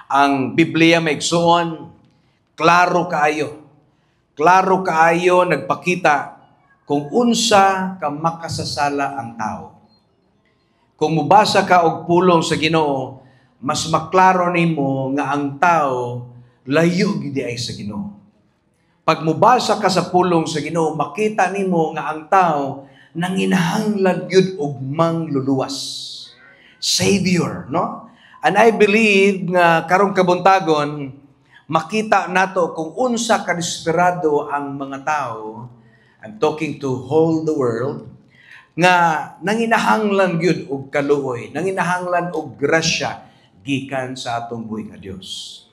Ang Biblia maigsuon, klaro kaayo nagpakita kung unsa ka makasasala ang tao. Kung mubasa ka og pulong sa Ginoo, mas maklaro nimo nga ang tao layo gid ay sa Ginoo. Pag mubasa ka sa pulong sa Ginoo, makita nimo nga ang tao nanginahanglan gyud og mangluluwas. Savior, no? And I believe nga karong kabuntagon makita nato kung unsa ka desperado ang mga tao. I'm talking to whole the world nga nanginahanglan gyud og kaluoy, nanginahanglan og grasya gikan sa atong buhi nga Dios.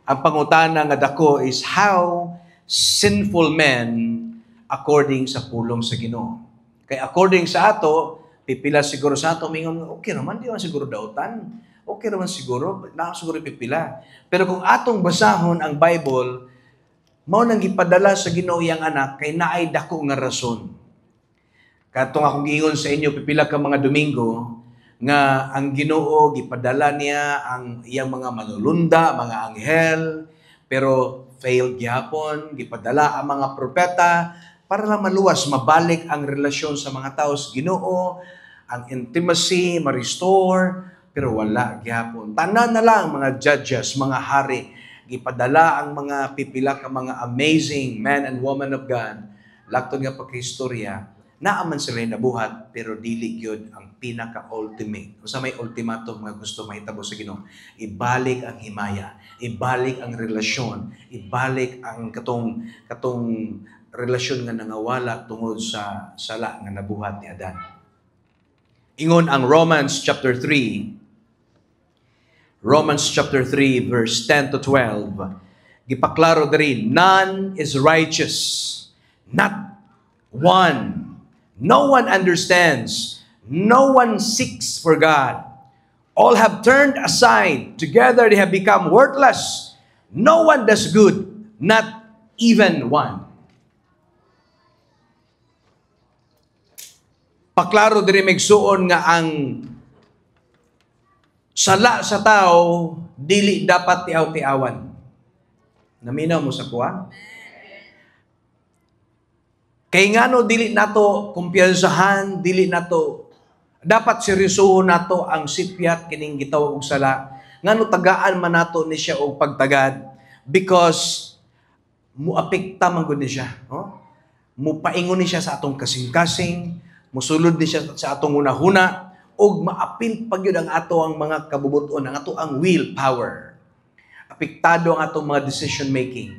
Ang pangutana nga dako is how sinful men according sa pulong sa Ginoo. Kay according sa ato, pipila siguro sa ato mingon, okay naman, di man siguro dautan. Okay naman siguro, na siguro pipila. Pero kung atong basahon ang Bible, mao nang gipadala sa Ginoo yang anak kay naay dako nga rason. Katong akong giingon sa inyo pipila ka mga Domingo nga ang Ginoo gipadala niya ang iyang mga manulunda, mga anghel, pero failed gyapon, gipadala ang mga propeta para lang maluwas, mabalik ang relasyon sa mga tao sa Ginoo, ang intimacy, ma-restore, pero wala gyapon. Tanan na lang mga judges, mga hari, gipadala ang mga pipila ka mga amazing men and women of God, laktod nga pagkahistorya, naaman sila nabuhat, pero dili gyud ang pinaka-ultimate. Usa may ultimatum nga gusto mahitabo sa Ginoo. Ibalik ang himaya, ibalik ang relasyon, ibalik ang katong relasyon nga nangawala tungod sa sala nga nabuhat ni Adan. Ingon ang Romans chapter 3 verse 10 to 12. Gipaklaro diri, none is righteous, not one. No one understands. No one seeks for God. All have turned aside. Together they have become worthless. No one does good, not even one. Paklaro diri megsuon nga ang sala sa tao dili dapat tiaw-tiawan. Naminaw mo sa kuha? Kay ngano dili nato kumpiyansahan, dili nato dapat seryosohon nato ang sipyat kining gitawag og sala. Ngano tagaan man nato ni siya og pagtagad because muapekta man gud ni siya, no? Mupaingon ni siya sa atong kasing-kasing, musulod ni siya sa atong hunahuna og maapil pagyud ang ato ang mga kabubuton, ang ato ang willpower. Apektado ang atong mga decision making.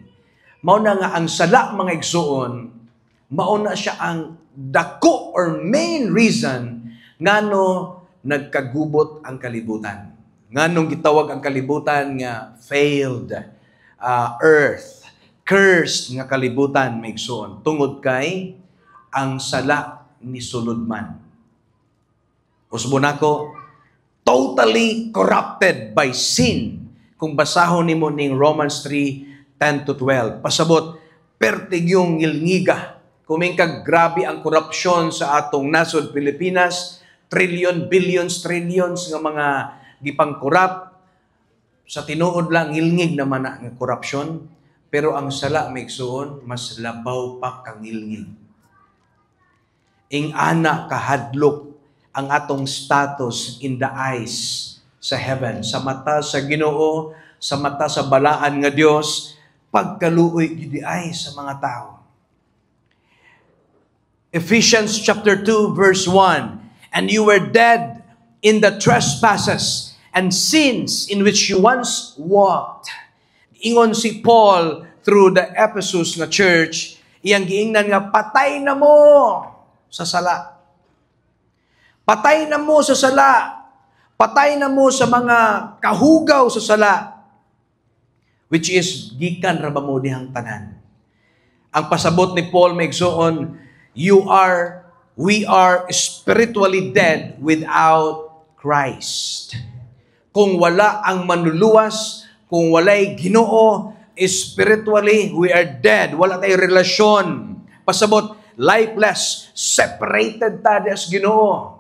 Mao na nga ang sala mga igsuon, mauna siya ang dako or main reason ngano nagkagubot ang kalibutan. Nganong gitawag ang kalibutan nga failed earth, cursed nga kalibutan maigsoon tungod kay ang sala ni sulodman. Usbo nako, totally corrupted by sin. Kung basahon nimo ning Romans 3:10 to 12, pasabot pertigyong ngilngiga. Kumingkag grabe ang korupsyon sa atong nasod Pilipinas, billions, trillions nga mga gipang-korrupt. Sa tinuod lang, ngilngig naman nga korupsyon. Pero ang sala, maigsuon, mas labaw pa kang ngilngig. Ing ana kahadlok ang atong status in the eyes sa heaven, sa mata sa Ginoo, sa mata sa balaan nga Dios, pagkaluoy gid ay sa mga tao. Ephesians chapter 2 verse 1, and you were dead in the trespasses and sins in which you once walked. Ingon si Paul through the Ephesus nga church, iyang giingnan nga patay na mo sa sala. Patay na mo sa sala. Patay na mo sa mga kahugaw sa sala, which is gikan ra ba mo dihang tanan. Ang pasabot ni Paul maigsuon, we are spiritually dead without Christ. Kung wala ang manluluwas, kung walay Ginoo, spiritually we are dead. Wala tayong relasyon. Pasabot, lifeless, separated tayo sa Ginoo.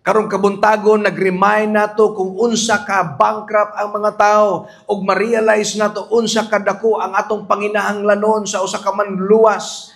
Karong kabuntagon nag-remind nato kung unsa ka bankrupt ang mga tao ug ma-realize nato unsa kadako ang atong panginahanglanon sa usa ka manluwas.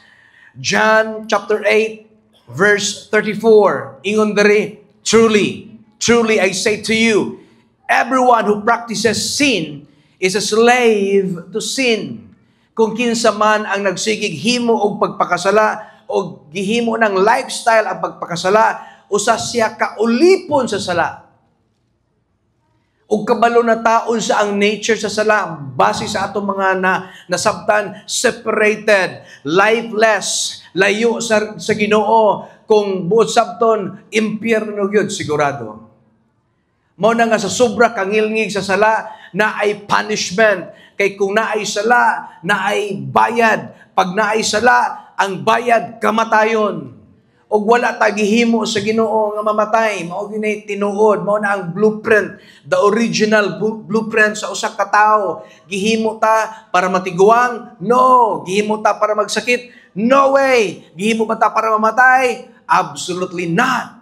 John chapter 8 verse 34 ingon diri, truly I say to you, everyone who practices sin is a slave to sin. Kung kinsa man ang nagsigig himo og pagpakasala o gihimo ng lifestyle ang pagpakasala, usa siya kaulipon sa sala. Ug kabalo na taon sa ang nature sa sala base sa atong mga nasabtan, separated, lifeless, layo sa Ginoo, kung buot sabton impyerno gyud sigurado. Mao na nga sa sobra kangilngig sa sala na ay punishment. Kay kung naay sala, naay bayad. Pag naay sala, ang bayad kamatayon. O wala ta gihimo sa Ginoo nga mamatay, mao ginay tinuod, mao na ang blueprint, the original blueprint sa usa ka tawo. Gihimo ta para matiguang? No. Gihimo ta para magsakit? No way. Gihimo ba ta para mamatay? Absolutely not.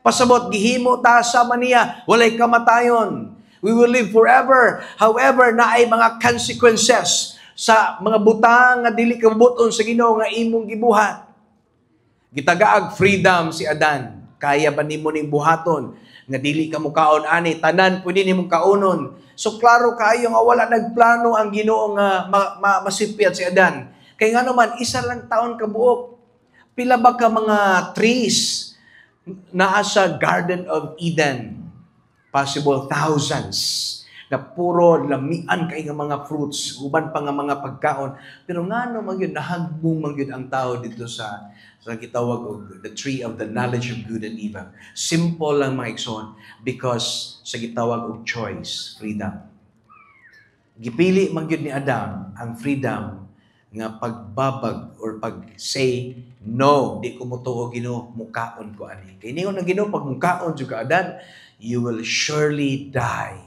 Pasabot gihimo ta sama niya, walay kamatayon. We will live forever. However, naay mga consequences sa mga butang nga dili kabuton sa Ginoo nga imong gibuhat. Gitagaag freedom si Adan. Kaya ba nimo ning buhaton nga dili ka mukaon ani, tanan pwede nimong kaunon. So klaro kayo nga wala nagplano ang Ginoo nga masipyat si Adan. Kay nga naman isa lang taon ka buok. Pila ba ka mga trees naa sa Garden of Eden? Possible thousands na puro lamian kay nga mga fruits, uban pa nga mga pagkaon. Pero ngano man yun, nahagbong man yun ang tao dito sa gitawag og the tree of the knowledge of good and evil. Simple lang mga igsoon, because sa gitawag og choice, freedom. Gipili man yun ni Adam ang freedom nga pagbabag or pag-say, no, di ko mutuo Ginoo, mukaon ko ani. Kay ningon ang Ginoo, pag mukaon jud ka Adan, you will surely die.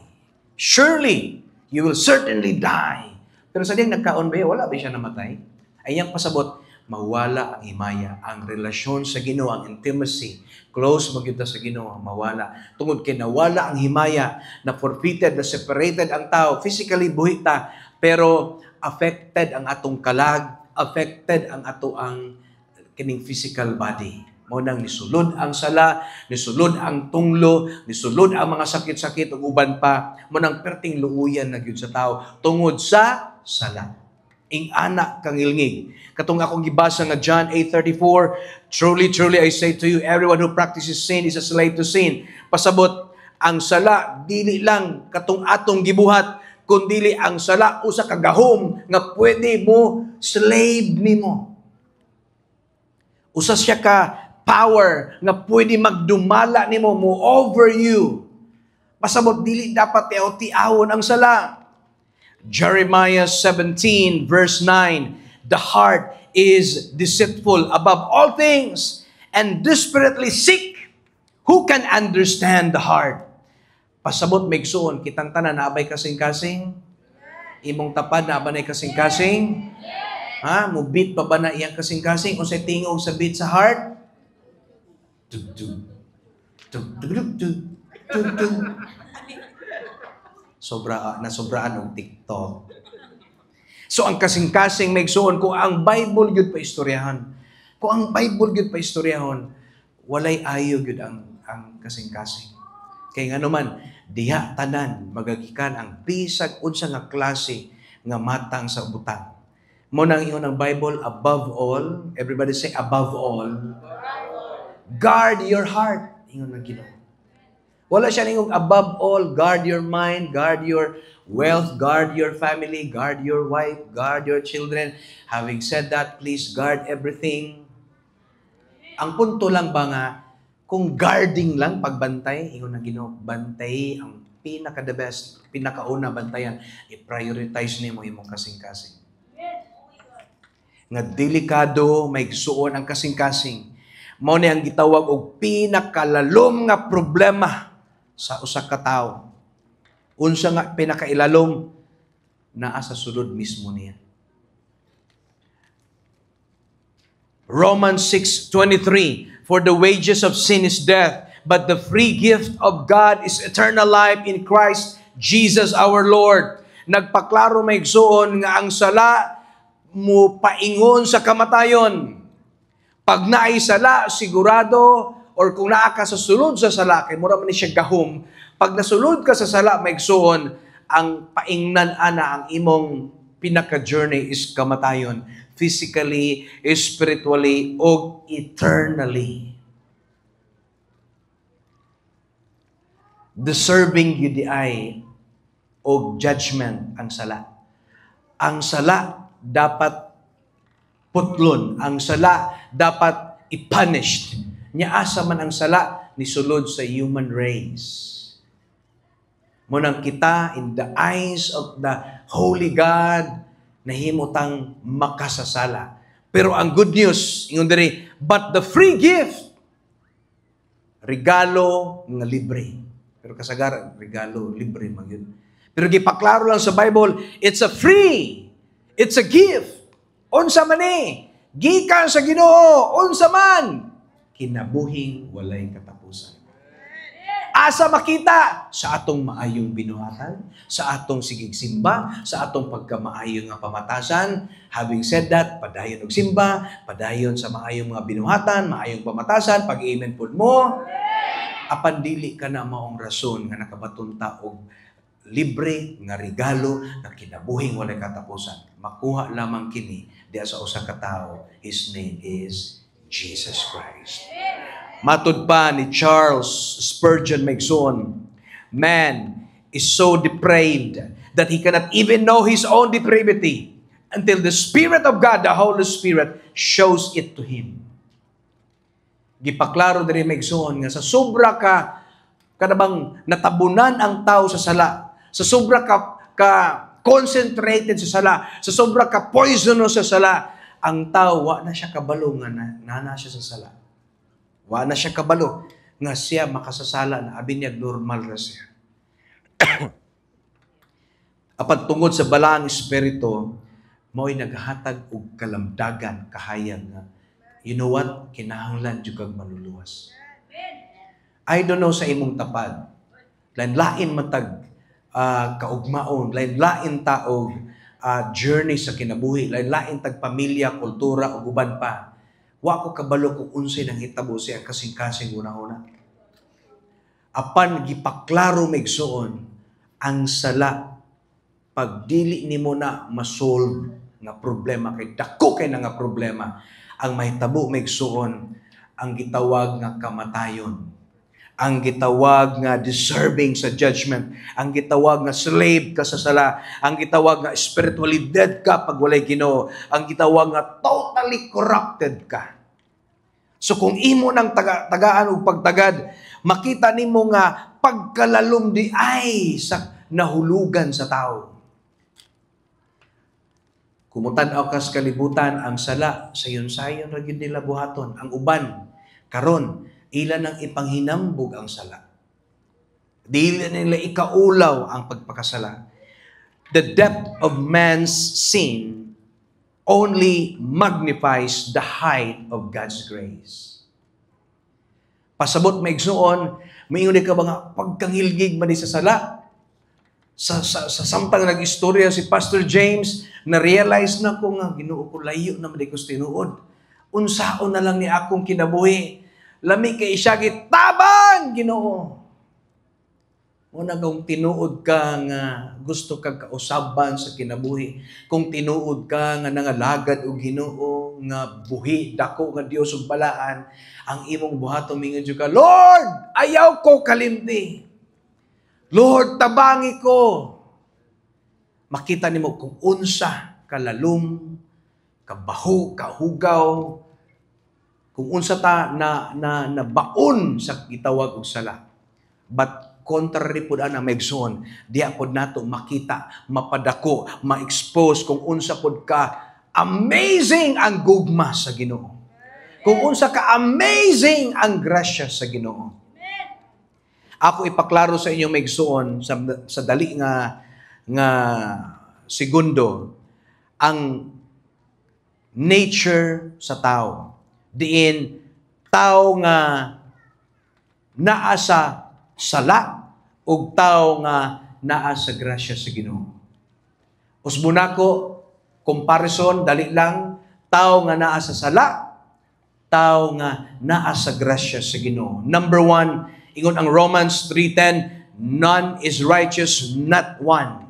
Surely, you will certainly die. Pero sa diyang nagkaon ba, wala ba siya namatay? Ay niyang pasabot, mawala ang himaya, ang relasyon sa Ginoo, ang intimacy, close magyud sa Ginoo, mawala. Tungod kay nawala ang himaya, na forfeited, na separated ang tao, physically buhi ta, pero affected ang atong kalag, affected ang ato ang kining physical body. Mao nang nisulod ang sala, nisulod ang tunglo, nisulod ang mga sakit-sakit ug uban pa, mo nang perting luuyan na gyud sa tao tungod sa sala. Ing anak kangilngig. Katong akong gibasa nga John 8:34, truly I say to you, everyone who practices sin is a slave to sin. Pasabot, ang sala dili lang katong atong gibuhat, kundi ang sala usa ka gahom nga pwede mo slave nimo. Usa siya ka power nga pwede magdumala nimo, mo over you. Pasabot dili dapat tiaw-tiawon ang sala. Jeremiah 17 verse 9, the heart is deceitful above all things and desperately sick. Who can understand the heart? Pasabot maigsoon kitang tanan naabay kasing-kasing. Imong tapad naabay kasing-kasing. Ha, mo beat pa ba na iyang kasing-kasing unsay tingog sa beat sa heart? Nasobraan og TikTok. So ang kasing-kasing maigsuon ko ang Bible gyud pa istoryahan. Kung ang Bible gyud pa istoryahon, walay ayo gyud ang kasing-kasing. Kay nga naman diha tanan magagikan ang bisag unsa nga klase nga matang sa butang. Mo nang ingon ang Bible, above all, everybody say above all. Guard your heart. Ingon ng Ginoo. Wala siya ningong above all, guard your mind, guard your wealth, guard your family, guard your wife, guard your children. Having said that, please guard everything. Ang punto lang ba nga, kung guarding lang, pagbantay, ingon ng Ginoo, bantay ang pinaka-the best, pinakauna bantayan, i-prioritize nimo imong kasing-kasing. Nga delikado, may suon ang kasing-kasing. Mao ni ang gitawag og pinakalalom nga problema sa usa ka tawo. Unsa nga pinakailalom naa sa sulod mismo niya. Romans 6:23, For the wages of sin is death, but the free gift of God is eternal life in Christ Jesus our Lord. Nagpaklaro may igsoon nga ang sala mo paingon sa kamatayon. Pag naay sala, sigurado, or kung naa ka sa sulod sa sala, kay mura man ni siya gahom, pag nasulod ka sa sala, may igsoon, ang paingnan ana, ang imong pinaka-journey is kamatayon. Physically, spiritually, o eternally. Deserving you di ay o judgment ang sala. Ang sala dapat putlon. Ang sala dapat i-punished. Niasa man ang sala ni sulod sa human race. Munang kita in the eyes of the Holy God nahimutang makasasala. Pero ang good news, ingon diri, but the free gift, regalo nga libre. Pero kasagaran, regalo libre man yun. Pero gipaklaro lang sa Bible, it's a free, it's a gift. Unsa man ni, gikan sa Ginoo, unsa man, kinabuhing walay katapusan. Asa makita? Sa atong maayong binuhatan, sa atong sigig simba, sa atong pagkamaayong nga pamatasan. Having said that, padayon og simba, padayon sa maayong mga binuhatan, maayong pamatasan, pag-amen pud mo. Apan dili ka na maong rason nga nakabatunta og libre nga regalo na kinabuhing walay katapusan. Makuha lamang kini diha sa usa ka tawo. His name is Jesus Christ. Matud pa ni Charles Spurgeon Megson, man is so depraved that he cannot even know his own depravity until the Spirit of God, the Holy Spirit, shows it to him. Gipaklaro diri Megson nga sa sobra ka kanabang natabunan ang tao sa sala, sa sobra ka concentrated sa sala, sa sobra ka poisonous sa sala, ang tao wa na siya kabalo nga nana siya sa sala. Wa na siya kabalo nga siya makasasala na abinyag normal ra siya. Apan tungod sa balaang espiritu, mao'y naghatag og kalamdagan, kahayag nga, you know what? Kinahanglan jud kag maluluwas. I don't know sa imong tapad. Lain-lain matag kaugmaon, lain-lain taog journey sa kinabuhi, lain-lain tag pamilya, kultura ug uban pa. Wa ko kabalo kung unsay nang hitabo siya kasing-kasing una-una. Apan gipaklaro megsoon ang sala pag dili nimo na masolve nga problema kay dako kay nga problema ang mahitabo megsoon ang gitawag nga kamatayon, ang gitawag nga deserving sa judgment, ang gitawag nga slave ka sa sala, ang gitawag nga spiritually dead ka pag walay Ginoo, ang gitawag nga totally corrupted ka. So kung imo nang tagaan og pagtagad, makita nimo nga pagkalalom di ay sa nahulugan sa tao. Kumutan-aw kas kalibutan ang sala sayon-sayon ra gyud nila buhaton. Ang uban karon ila nang ipanghinambog ang sala. Dili nila ikaulaw ang pagpakasala. The depth of man's sin only magnifies the height of God's grace. Pasabot maigsuon, maingon ka ba nga pagkangilgig man sa sala? Sa samtang nag-istorya si Pastor James, na-realize na ko nga, Ginoo ko layo na madikos tinuod. Unsaon na lang ni akong kinabuhi. Lami kay siya gitabang, Ginoo. Muna kung tinuod ka nga gusto kag kausaban sa kinabuhi, kung tinuod ka nga nangalagad og Ginoo nga buhi dako nga Dios ug balaan, ang imong buhaton mingon jud ka, Lord, ayaw ko kalimti. Lord, tabangi ko. Makita nimo kung unsa kalalom, kabaho, kahugaw, kung unsa ta na baon sa gitawag og sala. But contrary pud ana megson, diha pud nato makita, mapadako, ma-expose kung unsa pud ka amazing ang gugma sa Ginoo. Kung unsa ka amazing ang grasya sa Ginoo. Ako ipaklaro sa inyo megsuon sa dali nga segundo ang nature sa tao. Diin Tao nga naa sa sala ug tao nga naa sa grasya sa Ginoo. Usbunako comparison dali lang, tao nga naa sa sala, tao nga naa sa grasya sa Ginoo. Number 1, ingon ang Romans 3:10, none is righteous, not one.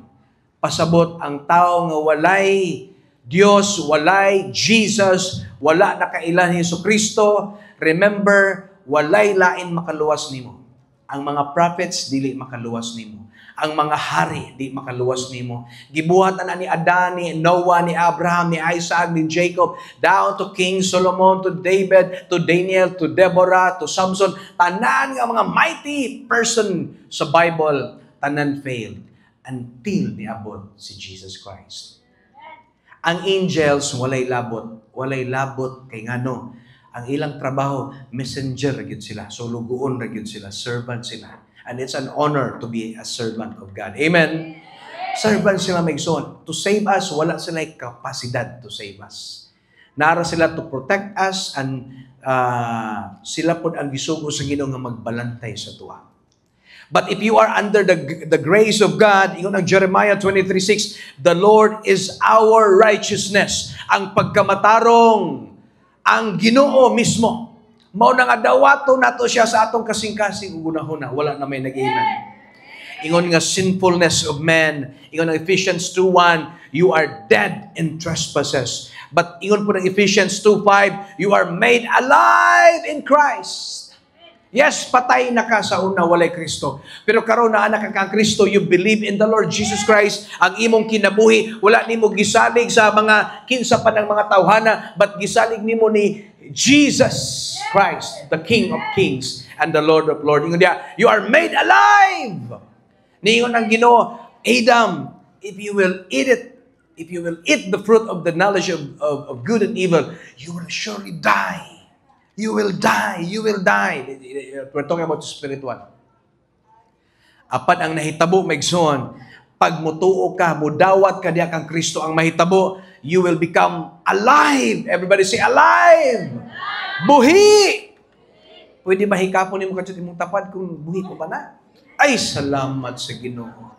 Pasabot ang tao nga walay Dios, walay Jesus, wala nakailan Jesucristo. Remember, walay lain makaluwas nimo. Ang mga prophets dili makaluwas nimo. Ang mga hari di makaluwas nimo. Gibuhatan na ni Adan, ni Noah, ni Abraham, ni Isaac, ni Jacob, down to King Solomon, to David, to Daniel, to Deborah, to Samson. Tanan nga mga mighty person sa Bible, tanan failed until niabot si Jesus Christ. Ang angels walay labot. Walay labot kay ngano. Ang ilang trabaho, messenger gyud sila. So lugoon ra gyud sila, servant sila. And it's an honor to be a servant of God. Amen? Servant sila maigsoon. To save us, wala sila kapasidad to save us. Nara sila to protect us and sila po ang gisugo sa Ginoo nga magbalantay sa tuwa. But if you are under the grace of God, ingon ang Jeremiah 23:6, the Lord is our righteousness. Ang pagkamatarong, ang Ginoo mismo. Mao na nga dawato nato siya sa atong kasing-kasing uguna-huna, wala na may nag-iman. Ingon nga sinfulness of man, ingon ang Ephesians 2:1, you are dead in trespasses. But ingon po ng Ephesians 2:5, you are made alive in Christ. Yes, patay na ka sa una, walay Kristo. Pero karon na anak ka Kristo, you believe in the Lord Jesus Christ, ang imong kinabuhi, wala nimo gisalig sa mga kinsa pa ng mga tawhana, but gisalig nimo ni Jesus Christ, the King of Kings and the Lord of Lords. Ingon dia, you are made alive. Niingon ang Ginoo, Adam, if you will eat the fruit of the knowledge of good and evil, you will surely die. You will die. You will die. We're talking about spiritual. Apan ang nahitabo, maigsoon, pag mutuo ka, mudawat ka diya kang Kristo ang mahitabo, you will become alive. Everybody say, alive! Buhi! Pwede ba hikapon mo kadto imong tapad kung buhi ko ba na? Ay, salamat sa Ginoo.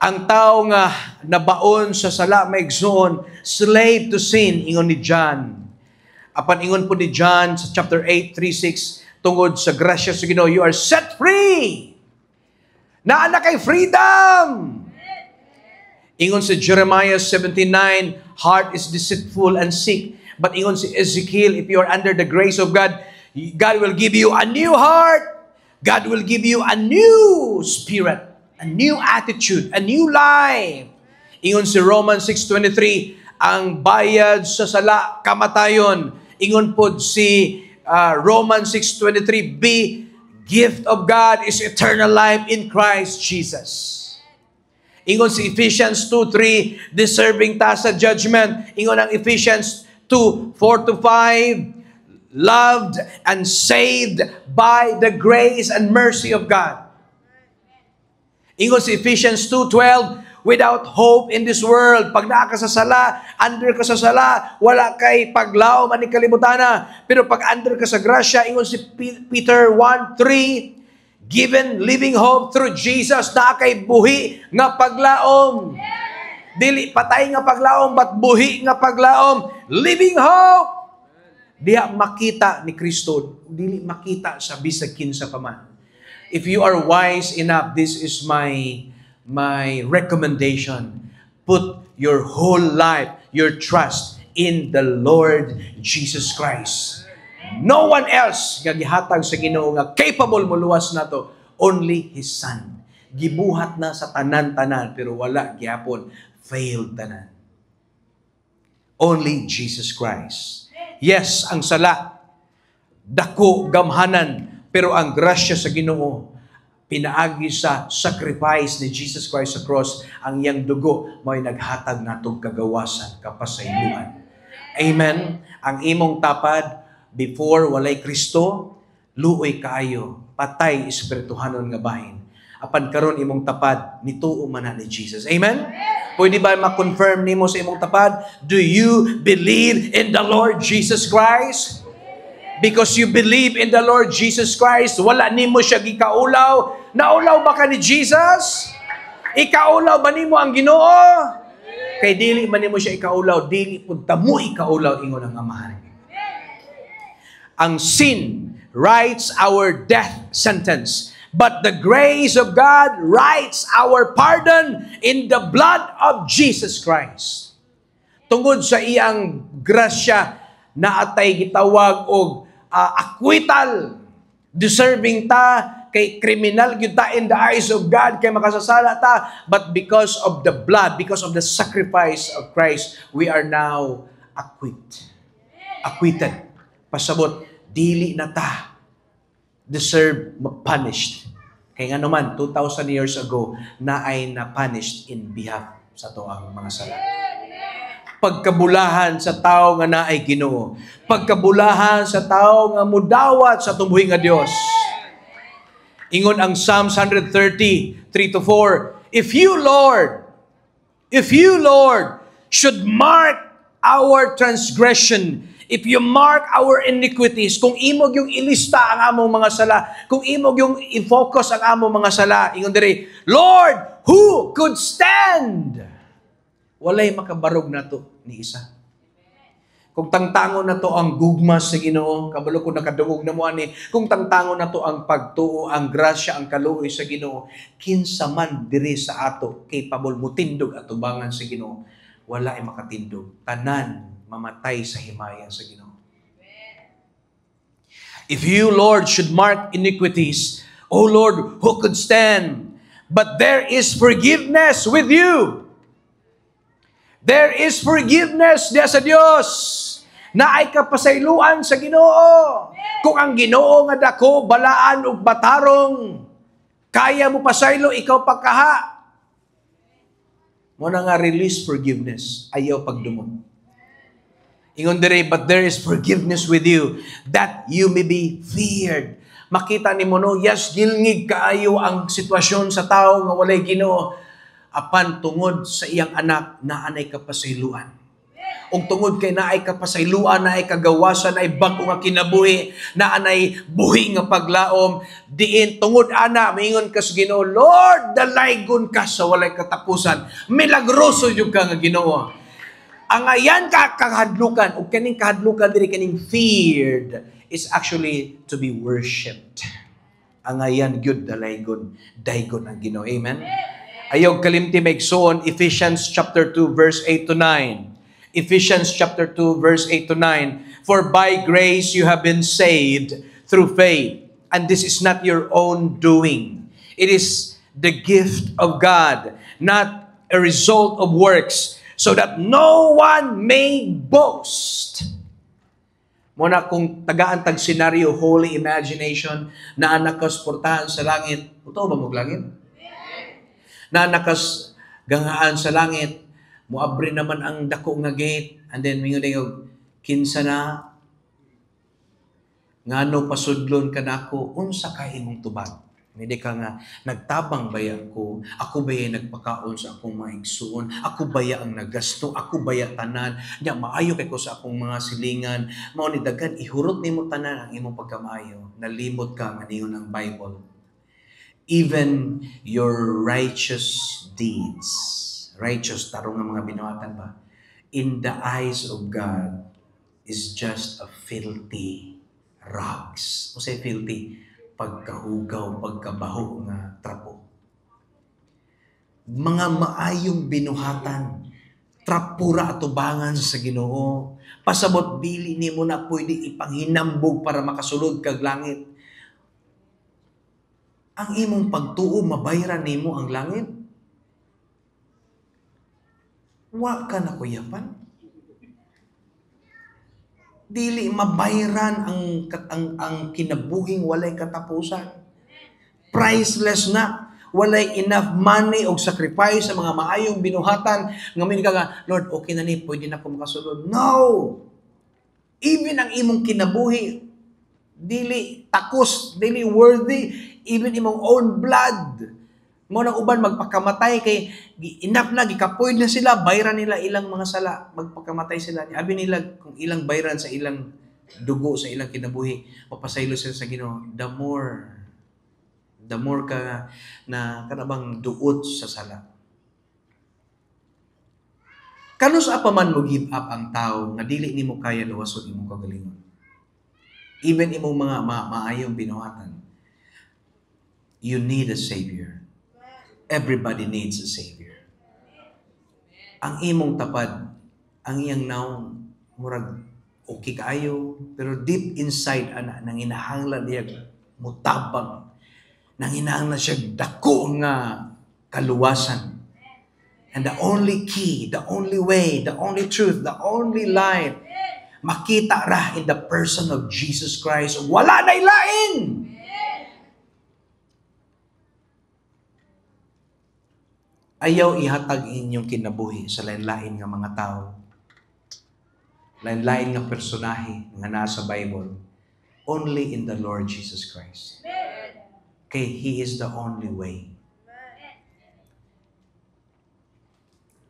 Ang tao nga nabaon sa sala, maigsoon, slave to sin, ingon ni John. Apan ingon po ni John sa chapter 8:3-6, tungod sa grasya sa Ginoo, you are set free. Naa kay freedom. Ingon si Jeremiah 17:9, heart is deceitful and sick. But ingon si Ezekiel, if you are under the grace of God, God will give you a new heart. God will give you a new spirit, a new attitude, a new life. Ingon si Romans 6:23, ang bayad sa sala, kamatayon. Ingon po si Romans 6:23, be gift of God is eternal life in Christ Jesus. Ingon si Ephesians 2:3, deserving ta sa judgment. Ingon ang Ephesians 2:4-5, loved and saved by the grace and mercy of God. Ingon si Ephesians 2:12, without hope in this world. Pag naa ka sa sala, under ka sa sala, wala kay paglaom ani kalibutana. Pero pag under ka sa grasya, ingon si Peter 1:3, given living hope through Jesus, naa kay buhi nga paglaom. Dili patay nga paglaom, but buhi nga paglaom. Living hope. Diya makita ni Kristo, dili makita sa bisag kinsa pa man. If you are wise enough, this is my recommendation. Put your whole life, your trust in the Lord Jesus Christ. No one else nga gihatag sa Ginoo nga capable muluwas nato, only His Son. Gibuhat na sa tanan-tanan pero wala gyapon, failed tanan. Only Jesus Christ. Yes, ang sala dako gamhanan, pero ang grasya sa Ginoo pinaagi sa sacrifice ni Jesus Christ sa cross, ang iyang dugo mo'y naghatag natong kagawasan, kapasayloan. Amen. Ang imong tapad before walay Kristo, luoy kaayo, patay espirituhanon nga bahin. Apan karon imong tapad nituo man na ni Jesus. Amen. Pwede ba ma-confirm nimo sa imong tapad? Do you believe in the Lord Jesus Christ? Because you believe in the Lord Jesus Christ, wala nimo siya gikaulaw. Naulaw ba ka ni Jesus? Ikaulaw ba nimo ang Ginoo? Kay dili man nimo siya ikaulaw, dili pud tamo ikaulaw ingon ang Amahan. Ang sin writes our death sentence, but the grace of God writes our pardon in the blood of Jesus Christ. Tungod sa iyang grasya na atay gitawag og acquittal, deserving ta, kay kriminal gyud ta in the eyes of God, kay makasasala ta, but because of the blood, because of the sacrifice of Christ, we are now acquitted. Pasabot, dili na ta deserve punished. Kay nga naman, 2,000 years ago, na ay na-punished in behalf sa tuang mga sala. Pagkabulahan sa tao nga na ay Ginoo. Pagkabulahan sa tao nga mudawat sa tumbuhi nga Dios. Ingon ang Psalms 130, 3-4, If you, Lord, should mark our transgression, if you mark our iniquities, kung imog yung ilista ang among mga sala, kung imog yung i-focus ang among mga sala, ingon diri, Lord, who could stand? Walay makabarog na to ni isa. Kung tangtangon na to ang gugmas sa Ginoo, kabalo ko nakadungog na mo ani, kung tangtangon na to ang pagtuo, ang grasya, ang kaluoy sa Ginoo, kinsa man diri sa ato capable mutindog at tubangan sa Ginoo, wala ay makatindog. Tanan mamatay sa himaya sa Ginoo. If you, Lord, should mark iniquities, O Lord, who could stand? But there is forgiveness with you. There is forgiveness diya sa Dios na ay kapasayloan sa Ginoo. Kung ang Ginoo nga dako balaan ug batarong, kaya mo pasaylo ikaw pagkaha. Mo na nga release forgiveness, ayaw pagdumog. Ingon dire, but there is forgiveness with you, that you may be feared. Makita ni mo no, yes, gilngig kaayo ang sitwasyon sa tao nga walay Ginoo. Apan tungod sa iyang anak na anay kapasayloan. Ug tungod kay naay kapasayloan, naay kagawasan, naay bag-o nga kinabuhi, na anay buhi nga paglaom, diin tungod ana mingon ka sa Ginoo, Lord, dalaygon ka sa walay katapusan. Milagroso jud ka nga Ginoo. Ang ayan ka kahadlukan, ug kaning kahadlukan diri kaning feared is actually to be worshipped. Ang ayan gyud dalaygon, daygon ang Ginoo. Amen. Ayaw kalimti maigsoon, Ephesians chapter 2 verse 8 to 9. Ephesians chapter 2 verse 8 to 9. For by grace you have been saved through faith, and this is not your own doing. It is the gift of God, not a result of works, so that no one may boast. Muna kung tagaan tag senaryo, holy imagination, na nakas portahan sa langit. Ito ba langit? Na nakas gangaan sa langit, muabri naman ang dako nga gate, and then mingon yung kinsa na ngano pasudlon ka nako, unsa ka imong tubag? Hindi ka nga nagtabang baya ako baya nagpakaon sa akong mga igsuon, ako baya ang nagasto, ako baya tanan, nya maayo kay ko sa akong mga silingan, mao ni daghan ihurot nimo tanan ang imong pagkamaayo, nalimot ka nga niyon ang Bible. Even your righteous deeds, righteous, tarong nga mga binuhatan ba, in the eyes of God, is just a filthy rags. O say filthy, pagkahugaw, pagkabaho nga trapo. Mga maayong binuhatan, trapura at tubangan sa Ginoo. Pasabot bili ni mo na pwede ipanghinambog para makasulod kag langit. Ang imong pagtuo, mabayaran nimo ang langit? Wa ka na kuyapan. Dili mabayaran ang kinabuhing walay katapusan. Priceless na. Walay enough money o sacrifice sa mga maayong binuhatan. Ngamin ka nga, Lord, okay na ni, pwede na ko makasulod. No! Even ang imong kinabuhi, dili takos, dili worthy, even imong own blood. Mo nang uban magpakamatay kay enough na gikapoy na sila, bayran nila ilang mga sala, magpakamatay sila. Abi nila kung ilang bayran sa ilang dugo sa ilang kinabuhi, mapasaylo sila sa Ginoo, the more ka na kanabang duot sa sala. Kanus apa man mo give up ang tao nga dili nimo kaya luwasod imong kagalingon. Even imong mga maayong binuhatan. You need a Savior. Everybody needs a Savior. Ang imong tapad, ang iyang naong murag okay kaayo, pero deep inside nang inahanglan niya mutabang, nang inahanglan siya dako nga kaluwasan. And the only key, the only way, the only truth, the only light, makita ra in the person of Jesus Christ. Wala na'y lain! Ayaw ihatag inyong kinabuhi sa lain-lain nga mga tao. Lain-lain nga personahe nga nasa Bible. Only in the Lord Jesus Christ. Okay, He is the only way.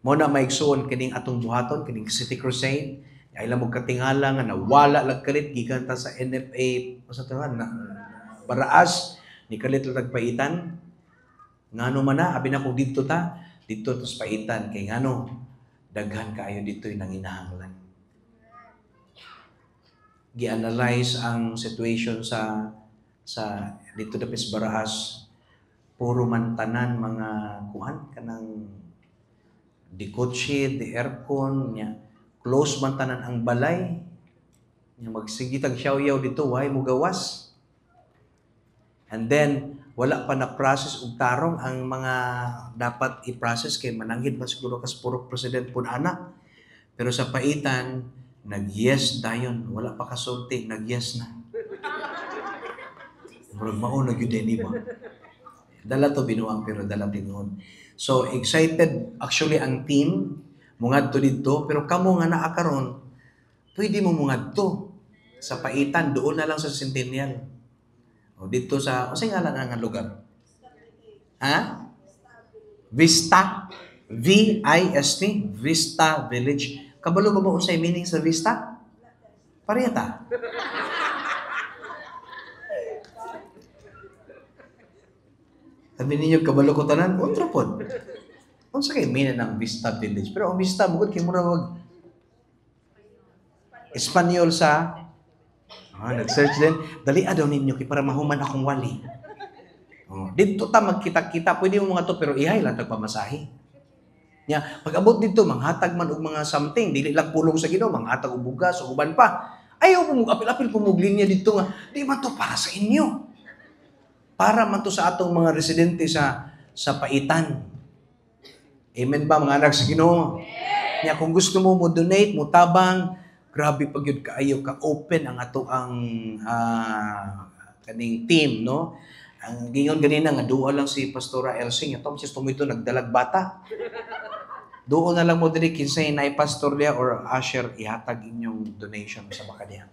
Muna maigsuon kining atong buhaton, kining City Crusade, ay lang magkatingala nga nawala lang kalit, gikan ta sa NFA, sa tangan, baraas, ni kalit lang paitan. Ngano man na, abi na kung dito tas paitan, kay ngano, daghan kaayo dito yung nanginahanglan. Gi-analyze ang situation sa dito dapis baraas, puro man tanan mga kuhan, kanang di kotse, di aircon, niya. Close man tanan ang balay. Niya magsigitag siyaw-yaw dito, why mo gawas? And then, wala pa na-process og tarong ang mga dapat i-process kay mananghid pa siguro kas puro president pun anak. Pero sa paitan, nag-yes dayon. Wala pa kasulti, nag-yes na. Murag mauna gyud ni ba? Dala to binuang pero dala tingon. So, excited actually ang team, mungadto dito, pero kamo nga naa karon, pwede mo mungadto sa paitan, doon na lang sa Centennial. O dito sa, o sa ngalan nga lugar? Ha? Vista? V-I-S-T? Vista Village. Kabalo ba mo unsay meaning sa Vista? Pariyata. Sabi ninyo, kabalo ko tanan, otro pod. Kung sa kayo, may ng Vista Village. Pero ang Vista, bukod kayo mura wag Espanyol sa nag-search din. Dali daw ninyo kay para mahuman akong wali. Dito ta magkita-kita. Pwede mo mga to, pero ihay lang tagpamasahe. Pag-abot dito, manghatag man og mga something. Dili lang pulong sa Ginoo, manghatag og bugas o uban pa. Ayaw mo apil-apil pumuglin niya dito nga. Di man to para sa inyo. Para man to sa atong mga residente sa paitan. Amen ba mga anak sa Ginoo? Nya kung gusto mo donate, mo tabang, grabe pag yun kaayo ka-open ang ato ang kaning team, no? Ang gingon ganina nga duwa lang si Pastora Elsing, ato si tumito nagdalag bata. Doon na lang mo diri kinsay na pastor dia or usher ihatag inyong donation sa bakadiya.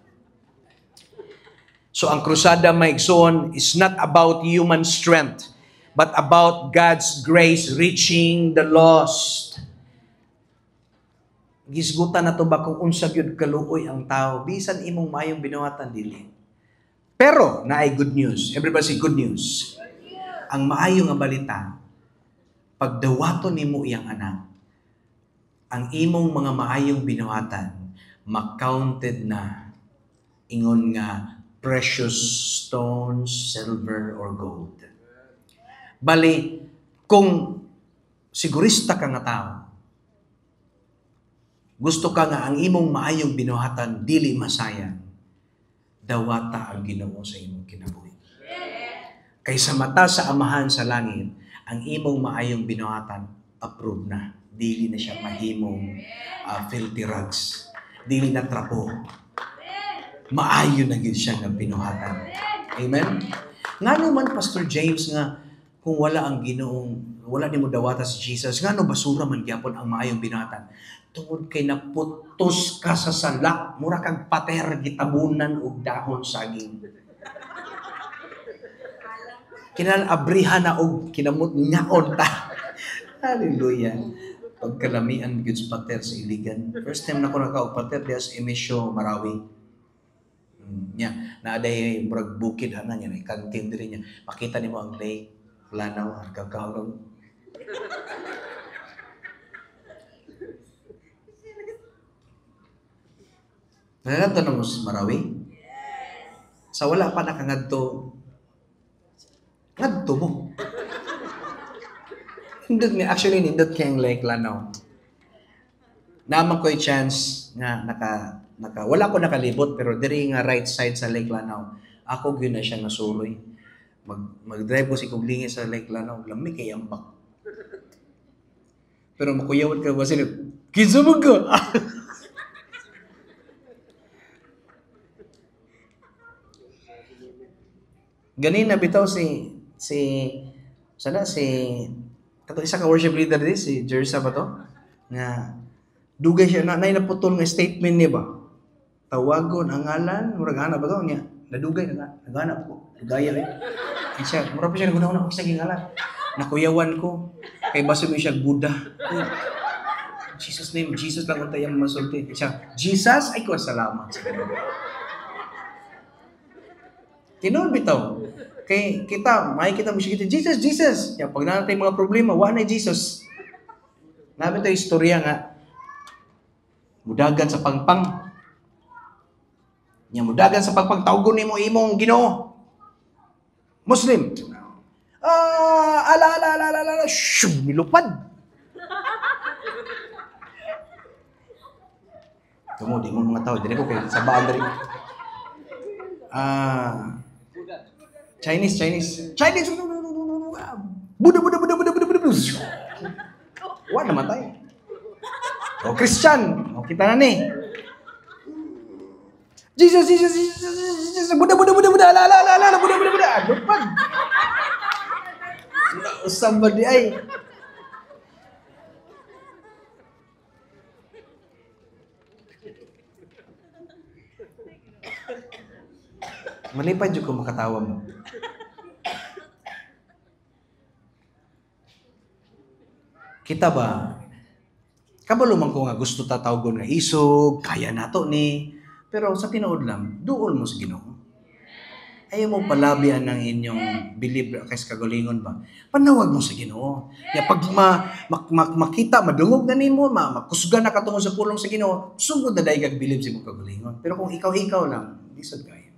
So ang krusada maigsoon is not about human strength, but about God's grace reaching the lost. Gisgutan na to ba kung unsa gyud kaluoy ang tao, bisan imong mayong binuhatan dili. Pero naay good news. Everybody say good news. Ang maayo nga balita, pag dawaton nimo iyang anak, ang imong mga maayong binuhatan ma-counted na ingon nga precious stones, silver, or gold. Bali, kung sigurista ka nga tao, gusto ka nga ang imong maayong binuhatan, dili masayang, dawata ang Ginoo sa imong kinabuhi. Kaysa mata sa Amahan sa langit, ang imong maayong binuhatan, approved na. Dili na siya mahimong filthy rags. Dili na trapo. Maayo na gid siya nga binuhatan. Amen? Nga naman, Pastor James, nga kung wala ang Ginoong, wala nimo dawata si Jesus, nga no basura man gyapon ang maayong binuhatan. Tungod kay naputos ka sa sala, mura kang pater gitabunan og dahon saging. Kinalabrihan na og kinamot nyaon ta. Hallelujah. Pagkalamian gyud sa pater sa Iligan. First time na ko naka og pater diya sa Emisyo Marawi. Nya, naaday murag bukid ana niya, kantin diri niya. Makita nimo ang lake, lanaw, ang kakaulong. Nangadto na mo sa Marawi? Sa wala pa nakangadto, ngadto mo. Actually, nindot kayang Lake Lanao. Naman ko'y chance nga wala ko nakalibot, pero diri nga right side sa Lake Lanao, ako gyud na siya nasuroy. Mag-drive ko si Kuglingi sa Lake Lanao, lami kay ambak. Pero makuyawad ka ba sila? Kinsa mo ka? Ganina bitaw si kato isa ka worship leader di si Jersa ba to? Nga dugay siya na naputol nga statement ni ba? Tawagon ang ngalan, murag ana ba to niya? Nadugay na naghanap ko. Gaya eh. Siya, murag pa siya naguna-una ko sa ngalan. Nakuyawan ko. Kay base mo siya Buddha. Jesus name, Jesus lang untay ang masulti. Siya, Jesus, ay ko salamat sa Ginoo. Tinuod bitaw. Kay kita, makikita mo siya Jesus, Jesus. Kaya pag natin mga problema, wala na Jesus. Nabi ito istorya nga. Mudagan sa pangpang. Nya mudagan sa pangpang, tawgon ni mo imong Ginoo. Muslim. Ala, shoo, milupad. Kamu, di mo mga tao, di ko kayo, sabaan na rin. Chinese. Buddha. Wala namatay. O Christian. O kita na ni. Jesus. Buddha. Ala. Buddha. Lupad. Somebody ay. Malipad yung kung makatawa mo. Kita ba? Kabalo man ko nga gusto tatawgon nga isog, kaya nato ni. Pero sa tinuod lang, duol mo sa Ginoo. Ayaw mo palabian ng inyong believe kay sa kagalingon ba? Panawag mo sa Ginoo. Ya pag makita, madungog na nimo, makusgan na katungod sa pulong sa Ginoo, sugod na dayag believe sa imong kagalingon. Pero kung ikaw lang, di sad kaya.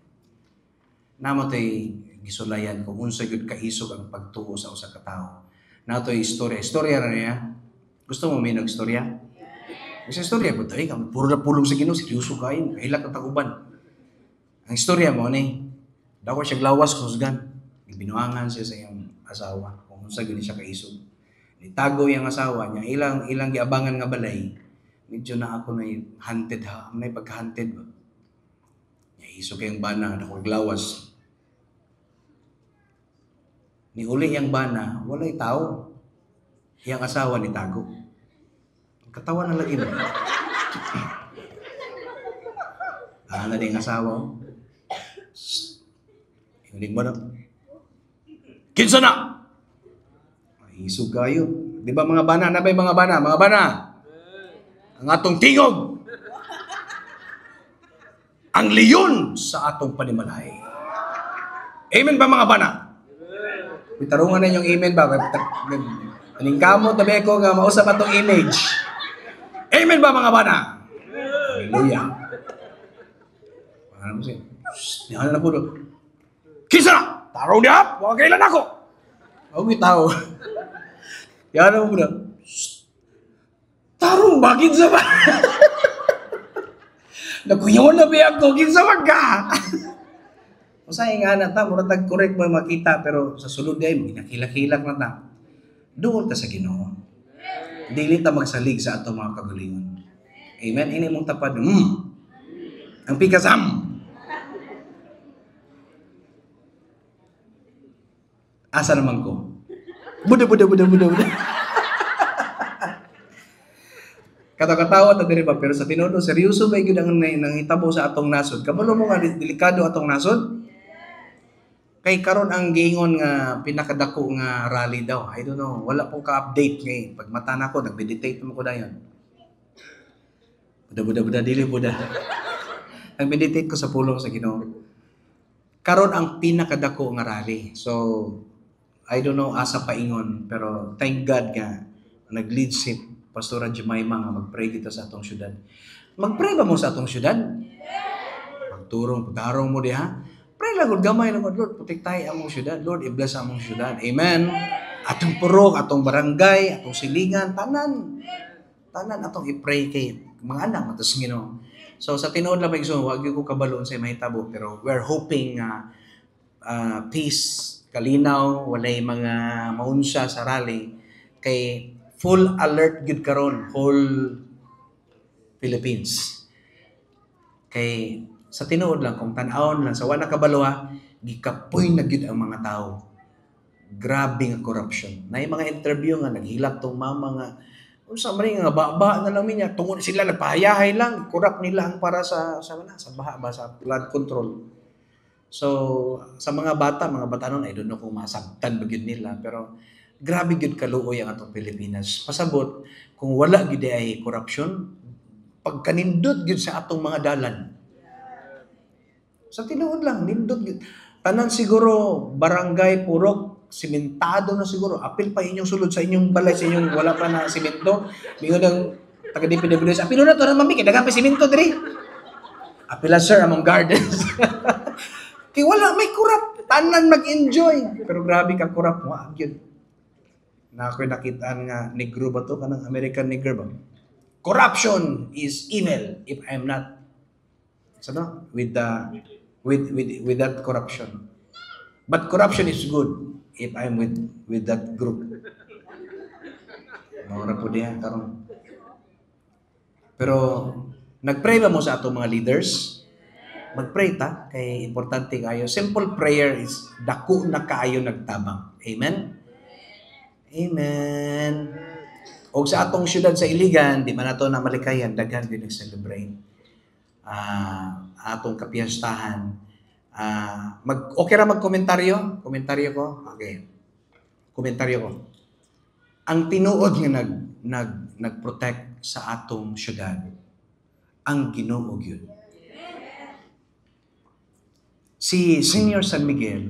Namatay gisulayan kung unsa gyud kaisog ang pagtuo sa usa ka tawo. Natoy istorya ra niya. Gusto mo may nagstorya? Isa istorya po tayo, puro na pulong sa Ginoo, seryoso kayo, kahilak ang taguban. Ang istorya mo ni, daw siya glawas kusgan, binuangan siya sa iyang asawa, kung unsa gyud siya kaisog. Nitago yung asawa niya, ilang giabangan nga balay, medyo na ako na hunted ha, may pagka-hunted ba? Isog kayong bana, ako glawas. Ni uli yung bana, walay tao. Yang asawa ni tago. Katawan na lagi mo. Na din asawa. Hindi mo na. Kinsa na! Isog kayo. Di ba mga bana? Na ba yung mga bana? Mga bana! Ang atong tingog! Ang leyon sa atong panimalay. Amen ba mga bana? Pitarungan na yung amen ba? Aning kamo, tabi ko nga mausap atong image. Amen ba mga bana? Hallelujah. Ano mo siya? Yan na po doon. Kisa na! Taraw niya! Huwag kailan ako! Huwag may tao. Yan na po doon. Tarong bakit sa ba? Nakuyawan na biyak ko, kinsawag ka! Masaya nga na ta, mura tag-correct mo makita, pero sa sulod ay, ginakilak-hilak na ta. Doon ka sa Ginoo. Dili ta magsalig sa ato mga kagalingon. Amen? Ini mong tapad, ang pikasam. Asa naman ko? Buda. Katawa ta diri ba, pero sa tinuod seryoso ba gyud ang nangitabo sa atong nasod? Kabalo mo nga delikado atong nasod? Kay karon ang giingon nga pinakadako nga rally daw. I don't know, wala pong ka-update ngay. Pag mata na ko, nag-meditate mo ko dayon. Buda dili buda. Nag-meditate ko sa pulong sa Ginoo. Karon ang pinakadako nga rally. So, I don't know asa paingon, pero thank God nga nag-lead si Pastora Jemima nga mag-pray dito sa atong syudad. Mag-pray ba mo sa atong syudad? Pagturong, pagdarong mo diha. Pray lang, Lord, gamay lang, Lord, protektay among syudad. Lord, i-bless among syudad. Amen. Atong purok, atong barangay, atong silingan, tanan. Tanan atong i-pray kay mga anak, matas Ginoo. So, sa tinuod lang so, wag ko kabaloon sa mahitabo, pero we're hoping peace, kalinaw, walay mga maunsa sa rally, kay full alert gud karon whole Philippines. Kay sa tinuod lang, kung tan-awon lang, sa wala kabalo gikapoy na gud ang mga tao. Grabe nga corruption. Na mga interview nga, naghilak tong mama nga, sa mali nga, ba na lang niya, tungod sila, nagpahayahay lang, corrupt nila ang para sa baha ba, sa flood control. So, sa mga bata nun, I don't know kung masabtan ba yun nila, pero grabe yun kaluoy ang atong Pilipinas. Pasabot, kung wala gid ay corruption, pagkanindot yun sa atong mga dalan. Sa tinuod lang, nindot yun. Tanan siguro, barangay, purok, simentado na siguro. Apil pa inyong sulod sa inyong balay, sa inyong wala pa na simento. Mingon ng taga-DPWS, apilo na to na mami, kaya dagang pa simento, diri. Apila, sir, among gardens. Kaya wala, may kurap. Tanan mag-enjoy. Pero grabe ka kurap. Wag yun. Na ako'y nakitaan nga, negro ba to? Kanang American negro ba? Corruption is evil if I'm not with that corruption. But corruption is good if I'm with that group. Maura po diyan karon. Pero nagpray ba mo sa atong mga leaders? Mag-pray ta, kay importante kayo. Simple prayer is dako na kaayo nagtabang. Amen? Amen. O sa atong syudad sa Iligan, di man nato na malikayan, daghan din nag-celebrate. Atong kapiyastahan. Okay ra mag-komentaryo? Komentaryo ko? Okay. Komentaryo ko. Ang tinuod nga nag-protect sa atong syudad, ang Ginoo gyud. Si Senior San Miguel,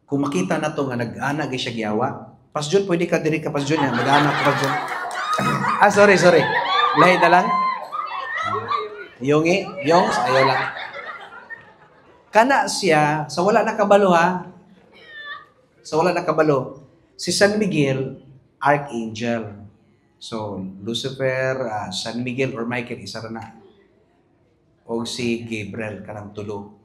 kung makita na to nga nag-ana siya giyawa, Pasjon, pwede ka diri ka Pasjon yan, mag-ana ka Pasjon. Sorry. Lahi na lang. Yung ayaw lang. Kana siya, sa wala na kabalo sa wala na kabalo, si San Miguel, Archangel. So, Lucifer, San Miguel or Michael, isa na. O si Gabriel, kanang tulo.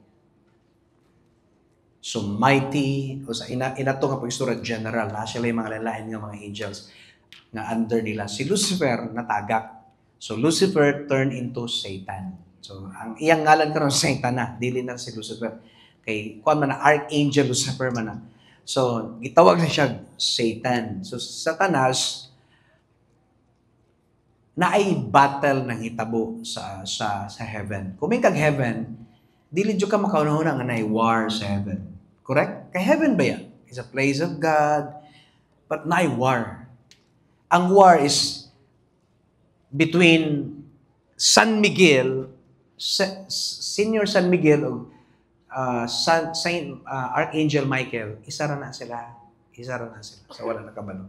So, mighty, o sa inato nga pag-istorya general, na sila yung mga lalain nga mga angels nga under nila. Si Lucifer, natagak. So, Lucifer turned into Satan. So, ang iyang ngalan karon Satan na, dili na si Lucifer. Kay, kuan man na, Archangel Lucifer man na. So, gitawag na siya Satan. So, Satanas, na ay battle ng hitabo sa heaven. Kung may kag heaven, dili jud ka makaunahuna nga nay war sa heaven. Correct? Kay heaven ba yan? It's a place of God, but nay war. Ang war is between San Miguel, Senior San Miguel o Archangel Michael. Isa ra na sila. So wala na kabalo.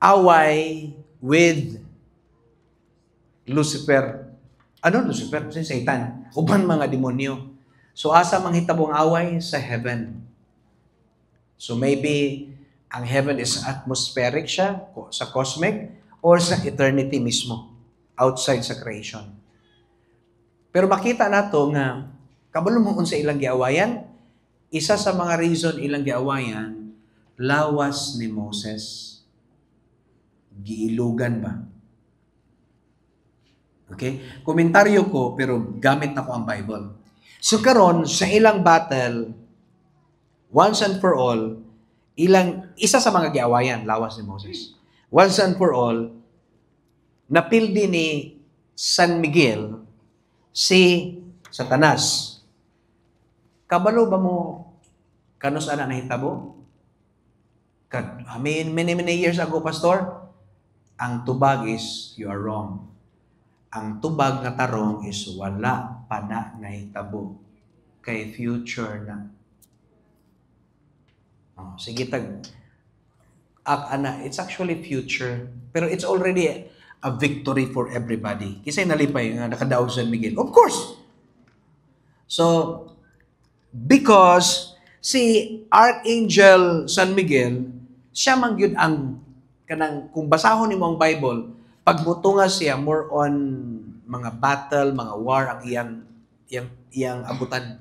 Away with Lucifer. Ano Lucifer? Si Satan. Uban mga demonyo. So asa manghitabong away sa heaven. So maybe ang heaven is atmospheric siya, sa cosmic, or sa eternity mismo, outside sa creation. Pero makita nato nga, kabalo mo sa ilang giawayan, isa sa mga reason ilang giawayan, lawas ni Moses. Giilugan ba? Okay? Komentaryo ko, pero gamit na ko ang Bible. So karon sa ilang battle, once and for all, isa sa mga giawayan, lawas ni Moses. Once and for all, napildi ni San Miguel si Satanas. Kabalo ba mo kanus ana nahitabo? Many years ago, Pastor, ang tubag is, you are wrong. Ang tubag nga tarong is wala pa na nahitabo kay future na. Oh, sige it's actually future, pero it's already a victory for everybody. Kisay nalipay nga nakadaog San Miguel. Of course. So, because si Archangel San Miguel, siya man gyud ang kanang kung basahon nimo ang Bible, pagmutunga siya more on mga battle, mga war ang iyang abutan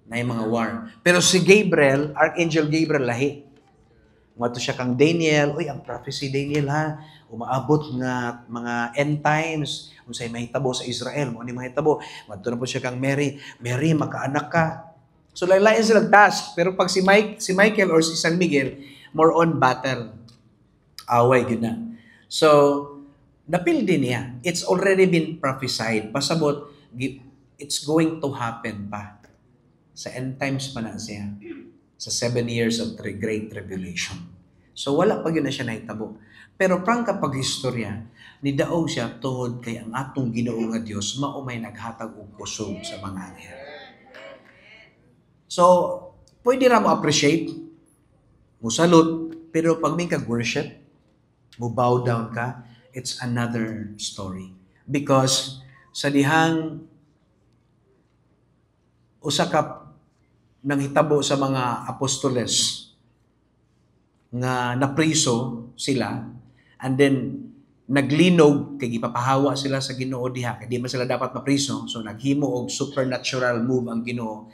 na yung mga war. Pero si Gabriel, Archangel Gabriel lahi. Mato siya kang Daniel, ang prophecy Daniel ha, umaabot nga mga end times, unsay mahitabo sa Israel, mo ni mahitabo. Mato na po siya kang Mary, makaanak ka. So lain-lain silang task, pero pag si Michael or si San Miguel, more on battle. Away gyud na. So napildi niya. It's already been prophesied. Pasabot, it's going to happen pa. Sa end times pa na siya. Sa 7 years of Great Tribulation. So wala pa yun na siya nahitabo. Pero prangka pag istorya, nidaog siya tungod kay ang atong Ginoo nga Dios mao may naghatag og kusog sa mga anghel. So, pwede ra mo appreciate, mo salute, pero pag may kag-worship, mo bow down ka, it's another story. Because sa dihang usa ka nang hitabo sa mga apostoles nga napriso sila and then naglinog kay gipapahawa sila sa Ginoo diha kay di man sila dapat mapriso, so naghimo og supernatural move ang Ginoo,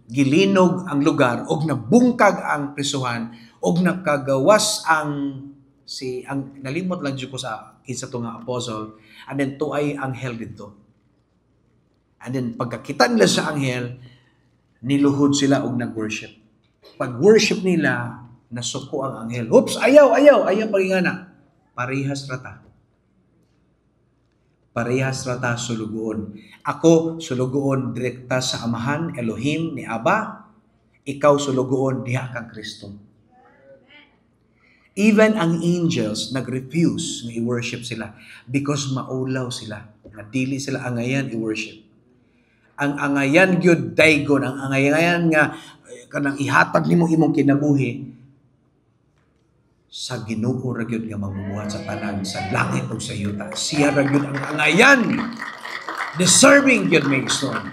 gilinog ang lugar og nabungkag ang prisuhan og nakagawas ang nalimot lang jud ko sa kinsa to nga apostle, and then tuay anghel dito, and then pagkakita nila sa anghel niluhod sila og nag-worship. Pag-worship nila, nasuko ang anghel. Oops, ayaw pagingana. Parehas rata sulugoon. Ako sulugoon direkta sa Amahan, Elohim ni Aba. Ikaw sulugoon diha kang Kristo. Even ang angels nag-refuse na i-worship sila because maulaw sila. Nga dili sila angayan i-worship. Ang angayan gyud daygon, ang angayan nga kanang ihatag nimo imong kinabuhi sa Ginoo ra gyud nga mamumuhat sa tanan sa langit ug sa yuta. Siya ra gyud ang angayan. Deserving gyud may son.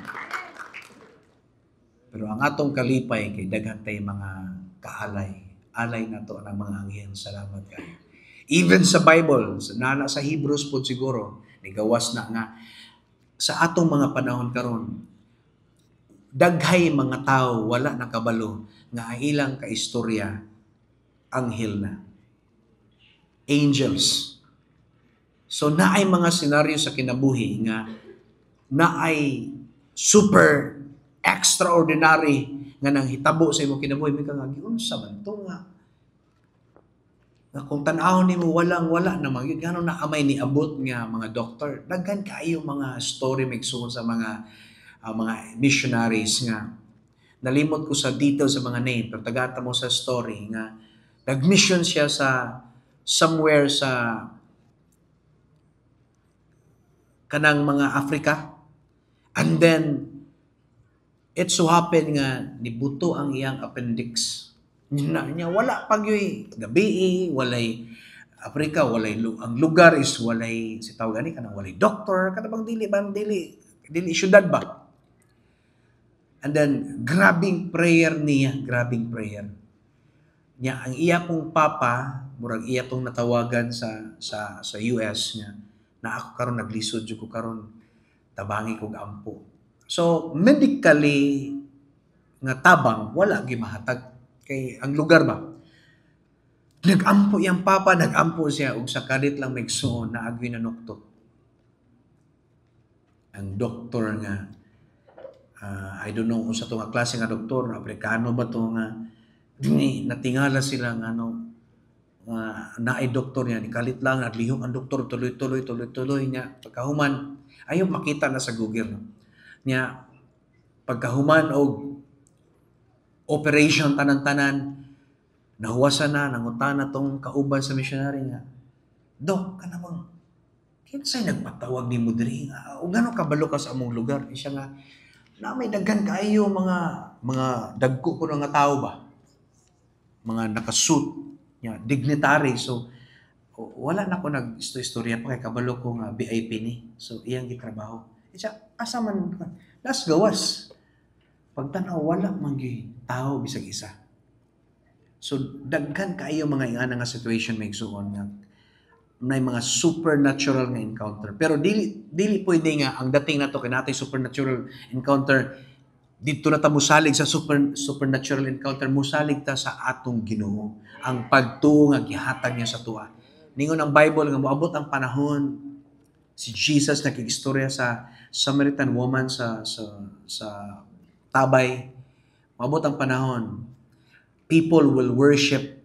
Pero ang atong kalipay kay daghan tay mga alay nato ang mga anghel. Salamat kayo. Even sa Bible, sa Hebrews po siguro, nigawas na nga sa atong mga panahon karon, daghay mga tao wala nakabalo nga ang ilang kaistorya anghel na. Angels. So naay mga senaryo sa kinabuhi nga naay super extraordinary nga nang hitabo sa imong kinabuhi, may kang giunsa man to nga kung tan-awon nimo wala namang yun gano na amay ni abot nga mga doktor. Daghan kaayo mga story migsuon sa mga missionaries nga nalimot ko sa details sa mga name, pero tagata mo sa story nga nag-mission siya sa somewhere sa kanang mga Africa, and then it so happened nga nibuto ang iyang appendix. Niya wala pagyoy gabi, walay Africa, walay ang lugar is walay si tawag gani kanang walay doctor, kada bang dili syudad ba. And then grabbing prayer niya. Niya ang iya pong papa, murag iya tong natawagan sa US niya na ako karon naglisod jud ko karon tabangi kog ampo. So medically nga tabang wala gimahatag kay ang lugar ba. Nag-ampo yang papa, nag-ampo siya ug sa kadit lang megsuon na agwi na nuktot. Ang doktor nga I don't know kung sa itong klase nga doktor, Amerikano ba ito nga, natingala sila nga naay doktor niya, nikalit lang, naglihok ang doktor, tuloy niya. Pagkahuman, ayaw makita na sa Google. Niya, pagkahuman o operation tanan-tanan, nahuwasan na, nangutan na tong kauban sa missionary nga, Dok, ka namang, Kinsay nagpatawag ni mo diri? O gano'n kabalo ka sa among lugar? Siya nga, na may daghan kaayo mga dagko ko nga tao ba? Mga nakasuit, dignitary. So, wala na ko nag-istorya pa kay kabalo ko nga VIP ni. So, iyang gitrabaho. Siya, asa man, las gawas. Pagtanaw, wala mangi tao bisag isa. So, daghan kaayo mga ingana nga situation may igsuon nga may mga supernatural nga encounter. Pero dili pwede nga ang dating nato kay natay supernatural encounter dito na ta musalig sa supernatural encounter, musalig ta sa atong Ginoo. Ang pagtuo nga gihatag niya sa tuwa. Ningon ang Bible nga moabot ang panahon si Jesus nakigistorya sa Samaritan woman sa tabay. Moabot ang panahon. People will worship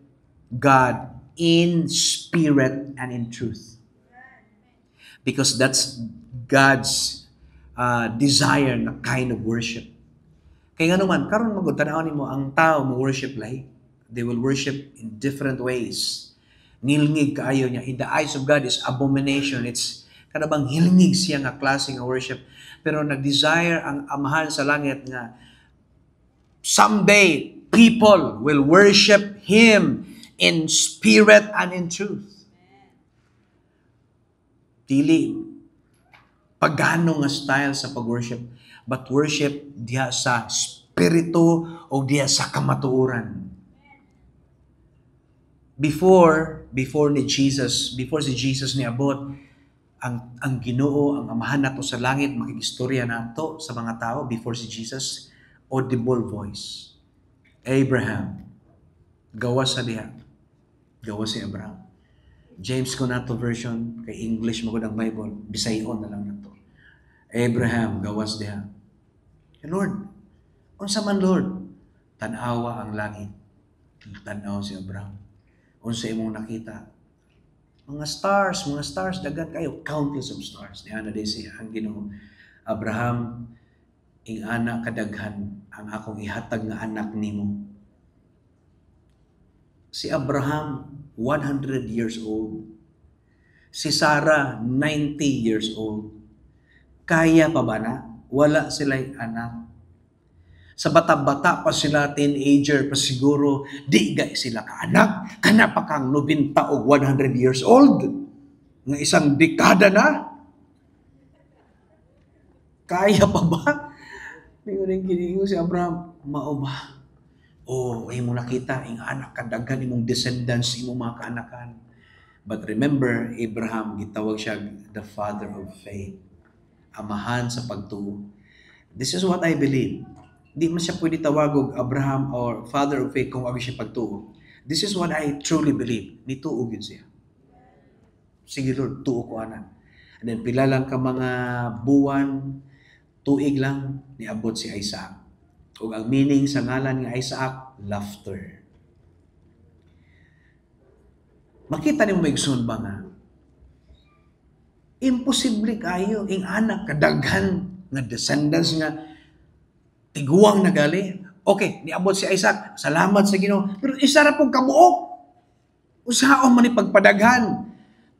God in spirit and in truth. Because that's God's desire na kind of worship. Kaya nga naman, karon magod tanawon nimo ang tao mo worship lahi. They will worship in different ways. Ngilngig kaayo niya. In the eyes of God is abomination. It's kanabang hilngig siya nga klase nga worship. Pero nag-desire ang Amahan sa langit nga someday people will worship Him in spirit and in truth. Dili pagano nga style sa pag-worship, but worship diha sa spirito o diha sa kamatuoran. Before si Jesus niabot, ang Ginoo, ang Amahan nato sa langit, makigistorya nato sa mga tao before si Jesus, audible voice. Abraham, gawas sa diha. Gawas si Abraham. James ko nato version, kay English mo ko ang Bible, Bisayon na lang nato. Abraham, gawas diha. Lord, unsa man Lord? Tanawa ang langit. Tanaw si Abraham. Unsa imong nakita? Mga stars, daghan kayo, countless of stars. Diha na di siya ang Ginoo. Abraham, ing anak kadaghan ang akong ihatag nga anak nimo. Si Abraham, 100 years old. Si Sarah, 90 years old. Kaya pa ba na? Wala sila'y anak. Sa bata-bata pa sila, teenager pa siguro, di ga sila kaanak. Kana pa kang 90 o 100 years old. Nga isang dekada na. Kaya pa ba? May giningo si Abraham, mao ba? Imong nakita, ing anak kadaghan, imong descendants, imong mga kaanakan. But remember, Abraham, gitawag siya the father of faith. Amahan sa pagtuo. This is what I believe. Di man siya pwede tawagog Abraham or father of faith kung siya pagtuo. This is what I truly believe. Nituo yun siya. Sige Lord, tuo ko ana. And then pila lang ka mga buwan, tuig lang, niabot si Isaac. O ang meaning sa ngalan nga Isaac, laughter. Makita ni mo maigsoon ba nga? Imposible kayo, ing anak kadaghan nga descendants nga tiguang nagali. Okay, niabot si Isaac, salamat sa Ginoo. Pero isa ra pong kabuok. Usaon man ni pagpadaghan.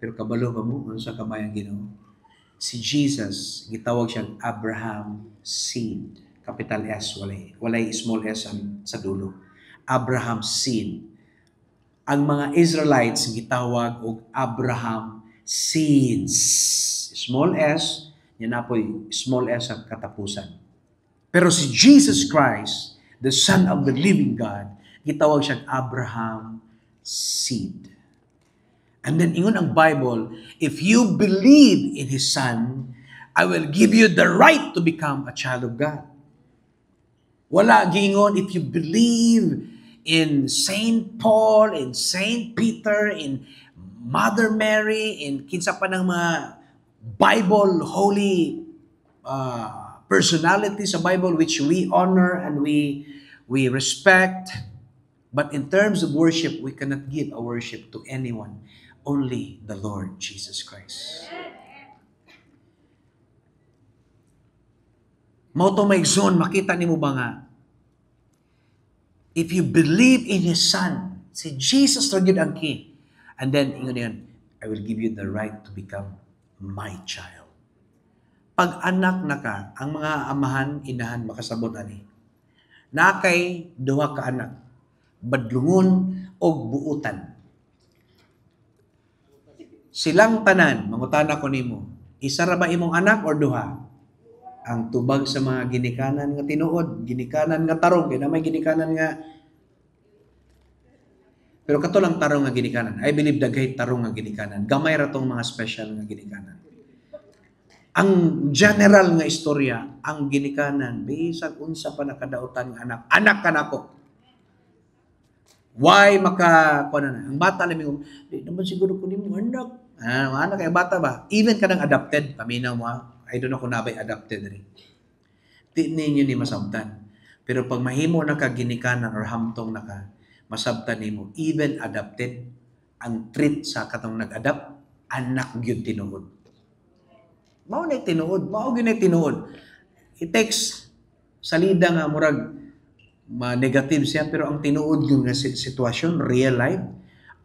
Pero kabalo ba mo sa kamayang Ginoo? Si Jesus, gitawag siyang Abraham seed. Capital S, walay small s sa dulo. Abraham seed. Ang mga Israelites gitawag og Abraham seeds. Small s, yan na po'y small s ang katapusan. Pero si Jesus Christ, the Son of the living God, gitawag siyang Abraham seed. And then ingon ang Bible, if you believe in His Son, I will give you the right to become a child of God. Wala gingon, if you believe in Saint Paul, in Saint Peter, in Mother Mary, in kinsa pa ng mga Bible holy personalities sa Bible which we honor and we respect. But in terms of worship, we cannot give a worship to anyone. Only the Lord Jesus Christ. Moto maigsoon, makita nimo ba nga? If you believe in His Son, si Jesus ra gyud ang key. And then ingon yan, I will give you the right to become my child. Pag anak na ka, ang mga amahan, inahan, makasabot ani. Nakay duha ka anak, badlungon o buutan. Silang tanan, mangutana ko nimo, isa ra ba imong anak or duha? Ang tubag sa mga ginikanan nga tinuod, ginikanan nga tarong, kaya na may ginikanan nga. Pero kato lang tarong nga ginikanan. I believe daghay tarong nga ginikanan. Gamay ra tong mga special nga ginikanan. Ang general nga istorya, ang ginikanan, bisag unsa pa nakadaotan nga anak. Anak ka nako. Why kuan na? Ang bata na mingon, di naman siguro ko nimo anak. Anak kay bata ba? Even kanang adopted, paminaw mo. I don't know kung nabay adopted rin. Di ninyo ni masabtan. Pero pag mahimo na ka ginikanan or hamtong na ka, masabtan nimo, even adopted, ang treat sa katong nag-adapt, anak gyud tinuod. Mao na tinuod, mao gyud na tinuod. It takes salida nga murag negative siya, pero ang tinuod yung nga sitwasyon, real life,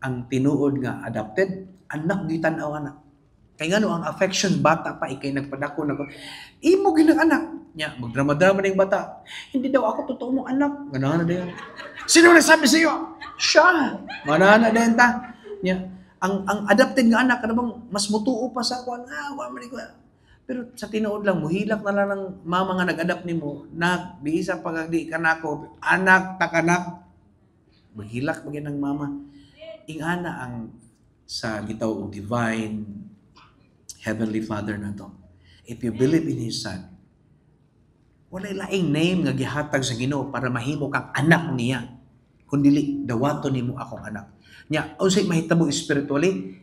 ang tinuod nga adopted, anak gyud tan-aw anak. Kaya nga no, ang affection, bata pa, ikay nagpadako na ko, imo ginang anak. Nya, magdrama-drama na yung bata. Hindi daw ako totoo mong anak. Ganahan na din. Sino nagsabi sa iyo? Siya. Ganahan na din ta. Nya, ang adopted nga anak, ano bang mas mutuo pa sa ako? Pero sa tinuod lang, muhilak na lang ng mama nga nag-adapt ni mo, na biisa pag di ka nako, anak, takanak. Muhilak bagay ng mama. Ingana ang sa gitaw divine Heavenly Father na to. If you believe in His Son, walay laing name nga gihatag sa Ginoo para mahimo kang anak niya. Kundili dawaton nimo akong anak. Nya, unsay mahitabo spiritually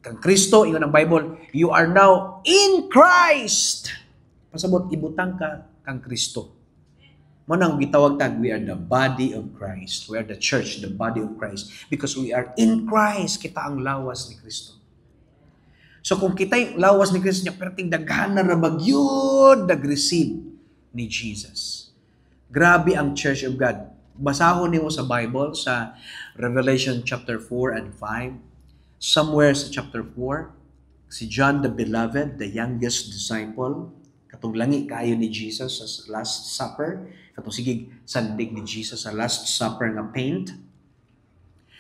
kang Kristo, ingon ang Bible, you are now in Christ. Pasabot ibutang ka kang Kristo. Mo nang gitawag tag, we are the body of Christ. We are the church, the body of Christ, because we are in Christ. Kita ang lawas ni Kristo. So kung kita'y lawas ni Kristo niya, perting daghan na rabagyod nag-receive ni Jesus. Grabe ang Church of God. Basahon niyo sa Bible, sa Revelation chapter 4 and 5. Somewhere sa chapter 4, si John the Beloved, the youngest disciple, katong langi kaayo ni Jesus sa Last Supper, katong sigig sandig ni Jesus sa Last Supper nga paint.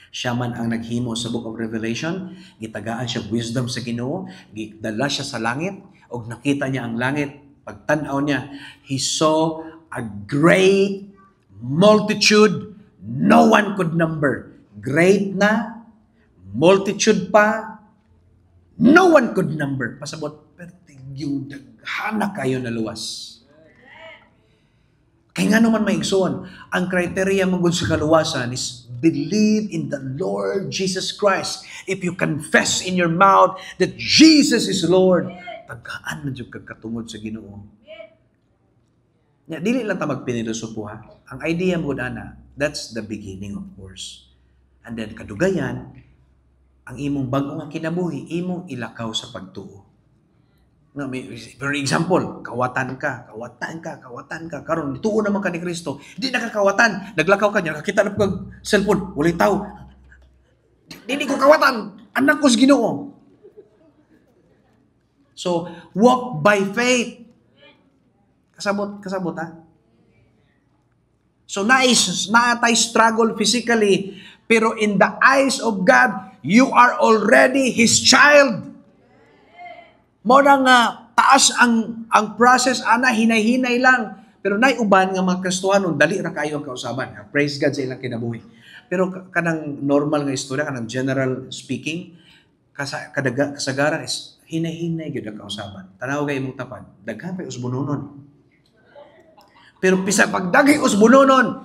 Siya man ang naghimo sa Book of Revelation, gitagaan siya wisdom sa Ginoo, gidala siya sa langit, og nakita niya ang langit. Pagtan-aw niya, he saw a great multitude no one could number. Great na, multitude pa, no one could number. Pasabot, perting yung daghana kayo na luwas. Kaya nga naman may igsoon, ang criteria mong sa kaluwasan is believe in the Lord Jesus Christ. If you confess in your mouth that Jesus is Lord, tagaan man yung kagkatungod sa Ginoo. Dili lang ta magpinilosopo ha. Ang idea mo na, that's the beginning of course. And then kadugayan, ang imong bagong nga kinabuhi, imong ilakaw sa pagtuo. No, for example, kawatan ka. Karon tuo naman ka ni Kristo. Di nakakawatan. Naglakaw ka niya, nakakita na pag cellphone, walay tao. Dili ko kawatan. Anak ko sa Ginoo. So, walk by faith. Kasabot ha? So, naatay struggle physically, pero in the eyes of God, you are already His child. Mo na nga, taas ang process, hinay-hinay lang. Pero naiuban nga mga Kristohanon, dali ra kayo ang kausaban. Praise God sa ilang kinabuhi. Pero kanang normal nga istorya, kanang general speaking, kasagaran is hinay-hinay gyud ang kausaban. Tanaw kay imong tapan, daghan pa usbunonon. Pero pisa pagdaghay usbunonon,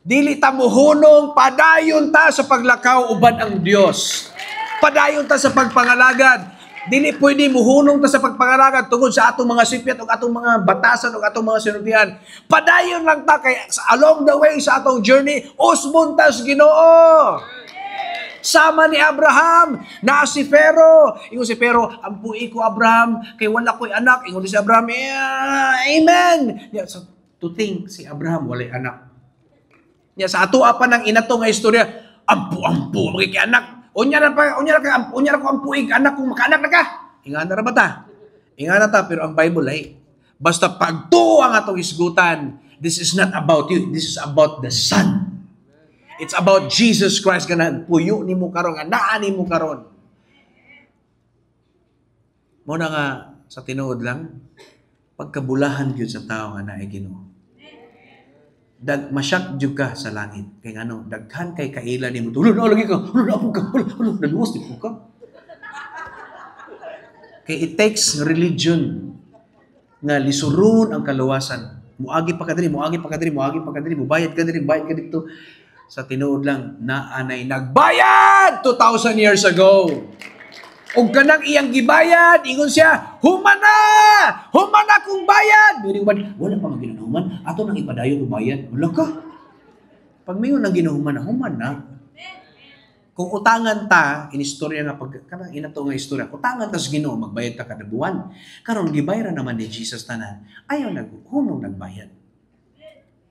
dili ta mohunong, padayon ta sa paglakaw uban ang Dios. Padayon ta sa pagpangalagad. Dili pwede muhunong ta sa pagpangalagad tungod sa atong mga sipyat o atong mga batasan o atong mga sinultihan. Padayon lang ta kay along the way sa atong journey, usbon ta sa Ginoo. Sama ni Abraham, na si Pharaoh. Ingon si Pharaoh, ampuy ko Abraham, kay wala ko'y anak. Ingon si Abraham, amen. So, to think, si Abraham walay anak. Sa ato pa ng inato nga istorya, ampu, magiging anak. Unya na ko ampuig, anak kung makaanak na ka. Ingana ra ba ta? Ingana ta, pero ang Bible ay, basta pagtuo ang atong isgutan, this is not about you. This is about the Son. It's about Jesus Christ nga nagpuyo ni mo karon, nga naa ni mo karon. Muna nga, sa tinuod lang, pagkabulahan gyud sa tao nga naay Ginoo. Masyak jud ka sa langit. Kay ngano, daghan kay kaila nimo. Tulod na lagi ka. Apog ka. Naluwas di po ka. Kay it takes religion nga lisuron ang kaluwasan. Muagi pa ka diri, mubayad ka diri, bayad ka dito. Sa tinuod lang, naanay nagbayad 2,000 years ago. Ug kanang iyang gibayad, ingon siya, humana! Humana kung bayad! Wala pa maginahuman, ato nang ipadayon o bayad. Wala ka. Pag mayon nang ginahuman, humana. Kung utangan ta, inistorya nga, kanang inato nga istorya, utangan ta sa Ginoo, magbayad ta kada buwan. Karon gibayaran naman ni Jesus tanan, ayaw hunong nagbayad.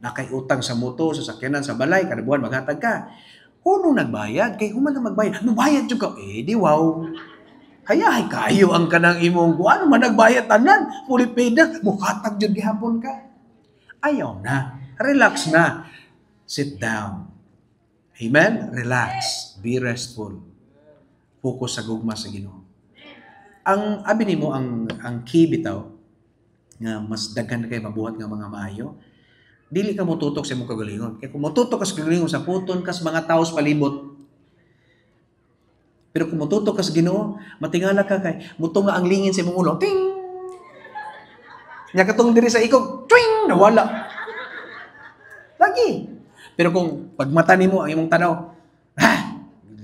Nakay utang sa moto, sa sakyanan, sa balay, kada buwan maghatag ka. Hunong nagbayad, kay human na magbayad. Magbayad jud ka, di wow. Hayahay kayo ang kanang imong ano man nagbayad tanan, fully paid na, mukhatag jud gihapon ka. Ayaw na, relax na. Sit down. Amen? Relax. Be restful. Focus sa gugma sa Ginoo. Ang abi nimo ang key bitaw nga mas daghan kay mabuhat nga mga maayo. Dili ka motutok sa imong kagalingon. Kaya kung motutok ka sa kagalingon sa puton kas mga taos palibot. Pero kung motutok ka sa Ginoo, matingala ka kay mutunga ang lingin sa imong ulo. Ting! Nya katong diri sa ikog, twing! Nawala. Lagi. Pero kung pagmata nimo ang imong tanaw,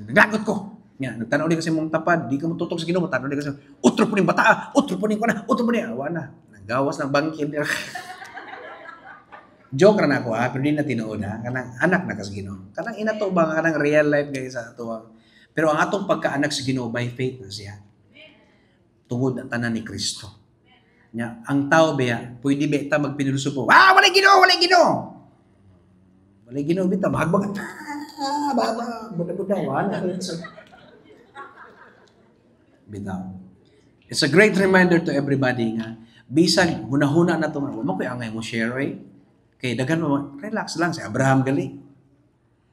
nagagot ko. Nya nagtanaw di ka sa imong tapad, di ka motutok sa Ginoo, tanaw di ka sa utro po ning bata, utro po ning kuna, utro po ni awa na. Nagawas ng bangkid. Joke ra na ako pero di na tinuod kanang anak na kas Ginoo. Kanang inato ba kanang real life guys sa ato. Pero ang atong pagkaanak sa Ginoo by faith na siya. Tungod na tanan ni Kristo. Nya ang tao ba pwede ba ta magpinilusupo. Walay Ginoo, walay Ginoo. Walay Ginoo bitaw mahagbag. Baba, buda-buda wala. Bitaw. It's a great reminder to everybody nga bisan hunahuna na to mo koy angay mo share kay daghan mo relax lang si Abraham gali.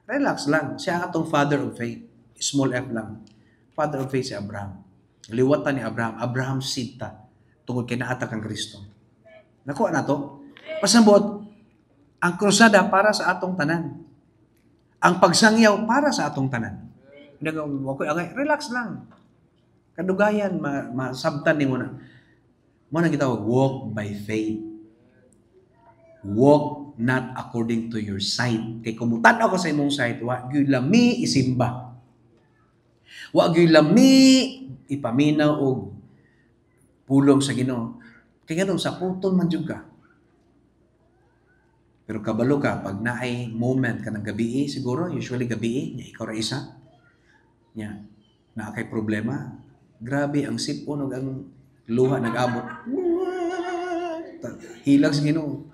Relax lang siya atong father of faith. Small f lang. Father of faith si Abraham. Liwatan ni Abraham. Abraham sita. Tungod kay naata kang Kristo. Nakuha na to. Pasambot, ang krusada para sa atong tanan. Ang pagsangyaw para sa atong tanan. Relax lang. Kadugayan, masabtan ni mo na. Mo na gitawag, walk by faith. Walk not according to your sight. Kay kumutan ako sa imong sight, wa gyud lami isimba. Wa gyud lami ipaminaw og pulong sa Ginoo. Kay nganong sa puton man jud ka. Pero kabalo ka pag naay moment kanang gabi siguro usually gabi nya ikaw ra isa. Nya naa kay problema. Grabe ang sipon ug ang luha nag-abot. Hilag sa Ginoo.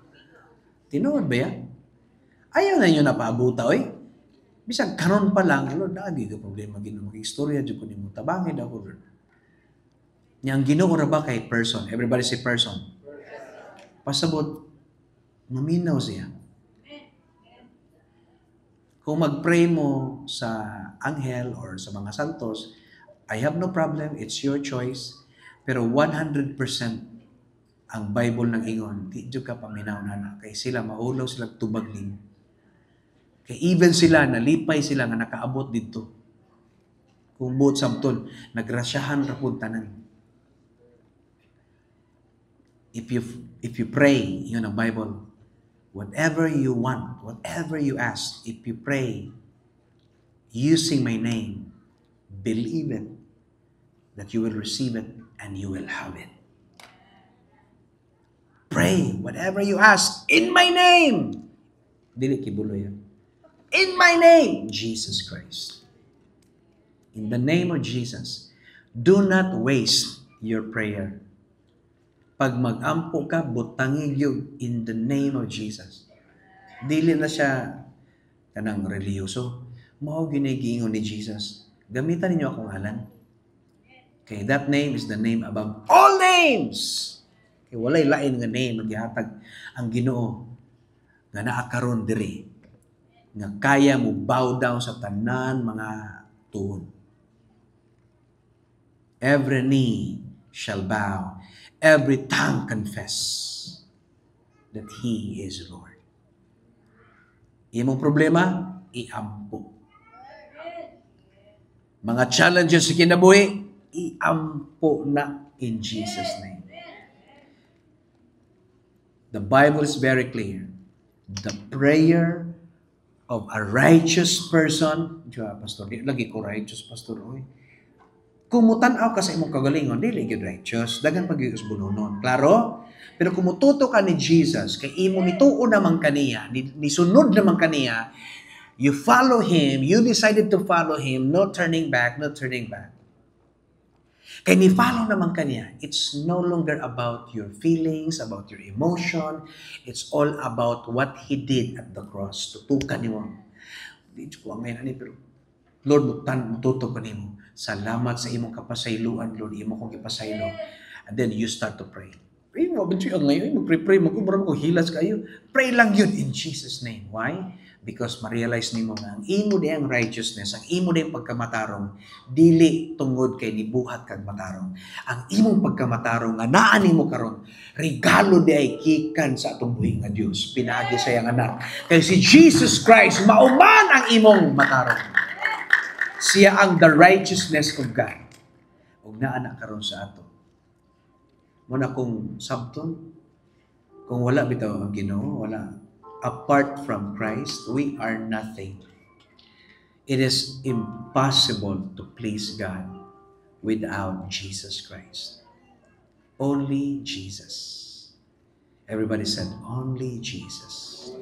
Tinuod ba ya? Ayaw na inyo napaabuta oy. Bisag karon pa lang, dagi ka problema Ginoo. Mag-istorya jud ko nimo tabangid ako. Nya ang Ginoo ra ba kay person? Everybody say person. Pasabot maminaw siya. Kung mag-pray mo sa anghel or sa mga santos, I have no problem, it's your choice. Pero 100% ang Bible nang ingon, di jud ka paminaw na kay sila maulaw sila tubag nimo. Kay even sila, nalipay sila nga nakaabot dito. Kung buot samton, nagrasyahan ra pud tanan. If you pray, yun ang Bible, whatever you want, whatever you ask, if you pray using my name, believe it, that you will receive it and you will have it. Pray whatever you ask in my name. Dili kibulo yan. In my name, Jesus Christ. In the name of Jesus, do not waste your prayer. Pag mag-ampo ka, butangin yun in the name of Jesus. Dili na siya kanang reliyoso. Mao ginigiingon ni Jesus. Gamitan ninyo akong ngalan. Okay, that name is the name above all names. Okay, walay lain nga name nga gihatag ang Ginoo nga naa karon diri nga kaya mo bow down sa tanan mga tuon. Every knee shall bow, every tongue confess that He is Lord. Imong problema, iampo. Mga challenges sa kinabuhi, iampo na in Jesus' name. The Bible is very clear. The prayer of a righteous person, Pastor, di lagi ko righteous, Pastor, oy. Kung mutanaw ka sa imong kagalingon, dili gyud righteous, dagan pag gyud bununon. Klaro? Pero kung mututo ka ni Jesus, kay imo nituo naman kaniya, nisunod naman kaniya, you follow Him, you decided to follow Him, no turning back, no turning back. Kaya ni-follow naman kaniya, it's no longer about your feelings, about your emotion. It's all about what He did at the cross. Tutukan niyo. Di ko ang ngayon, pero Lord, mututo ko niyo. Salamat sa imong kapasayloan, Lord. Imo kong ipasaylo. And then you start to pray. Pray mo, benci ang ngayon, mag-pray, mag-ubra mo, hilas kayo. Pray lang yun in Jesus' name. Why? Because ma-realize nimo nga ang imo di ang righteousness, ang imo di ang pagkamatarong, dili tungod kay nibuhat kag matarong. Ang imong pagkamatarong nga naa nimo karon, regalo di ay gikan sa atong buhi nga Dios. Pinaagi sa iyang anak. Kay si Jesus Christ mauman ang imong matarong. Siya ang the righteousness of God. Ug naa na karon sa ato. Muna kung sabton, kung wala bitaw ang Ginoo, wala. Apart from Christ, we are nothing. It is impossible to please God without Jesus Christ. Only Jesus. Everybody said, only Jesus.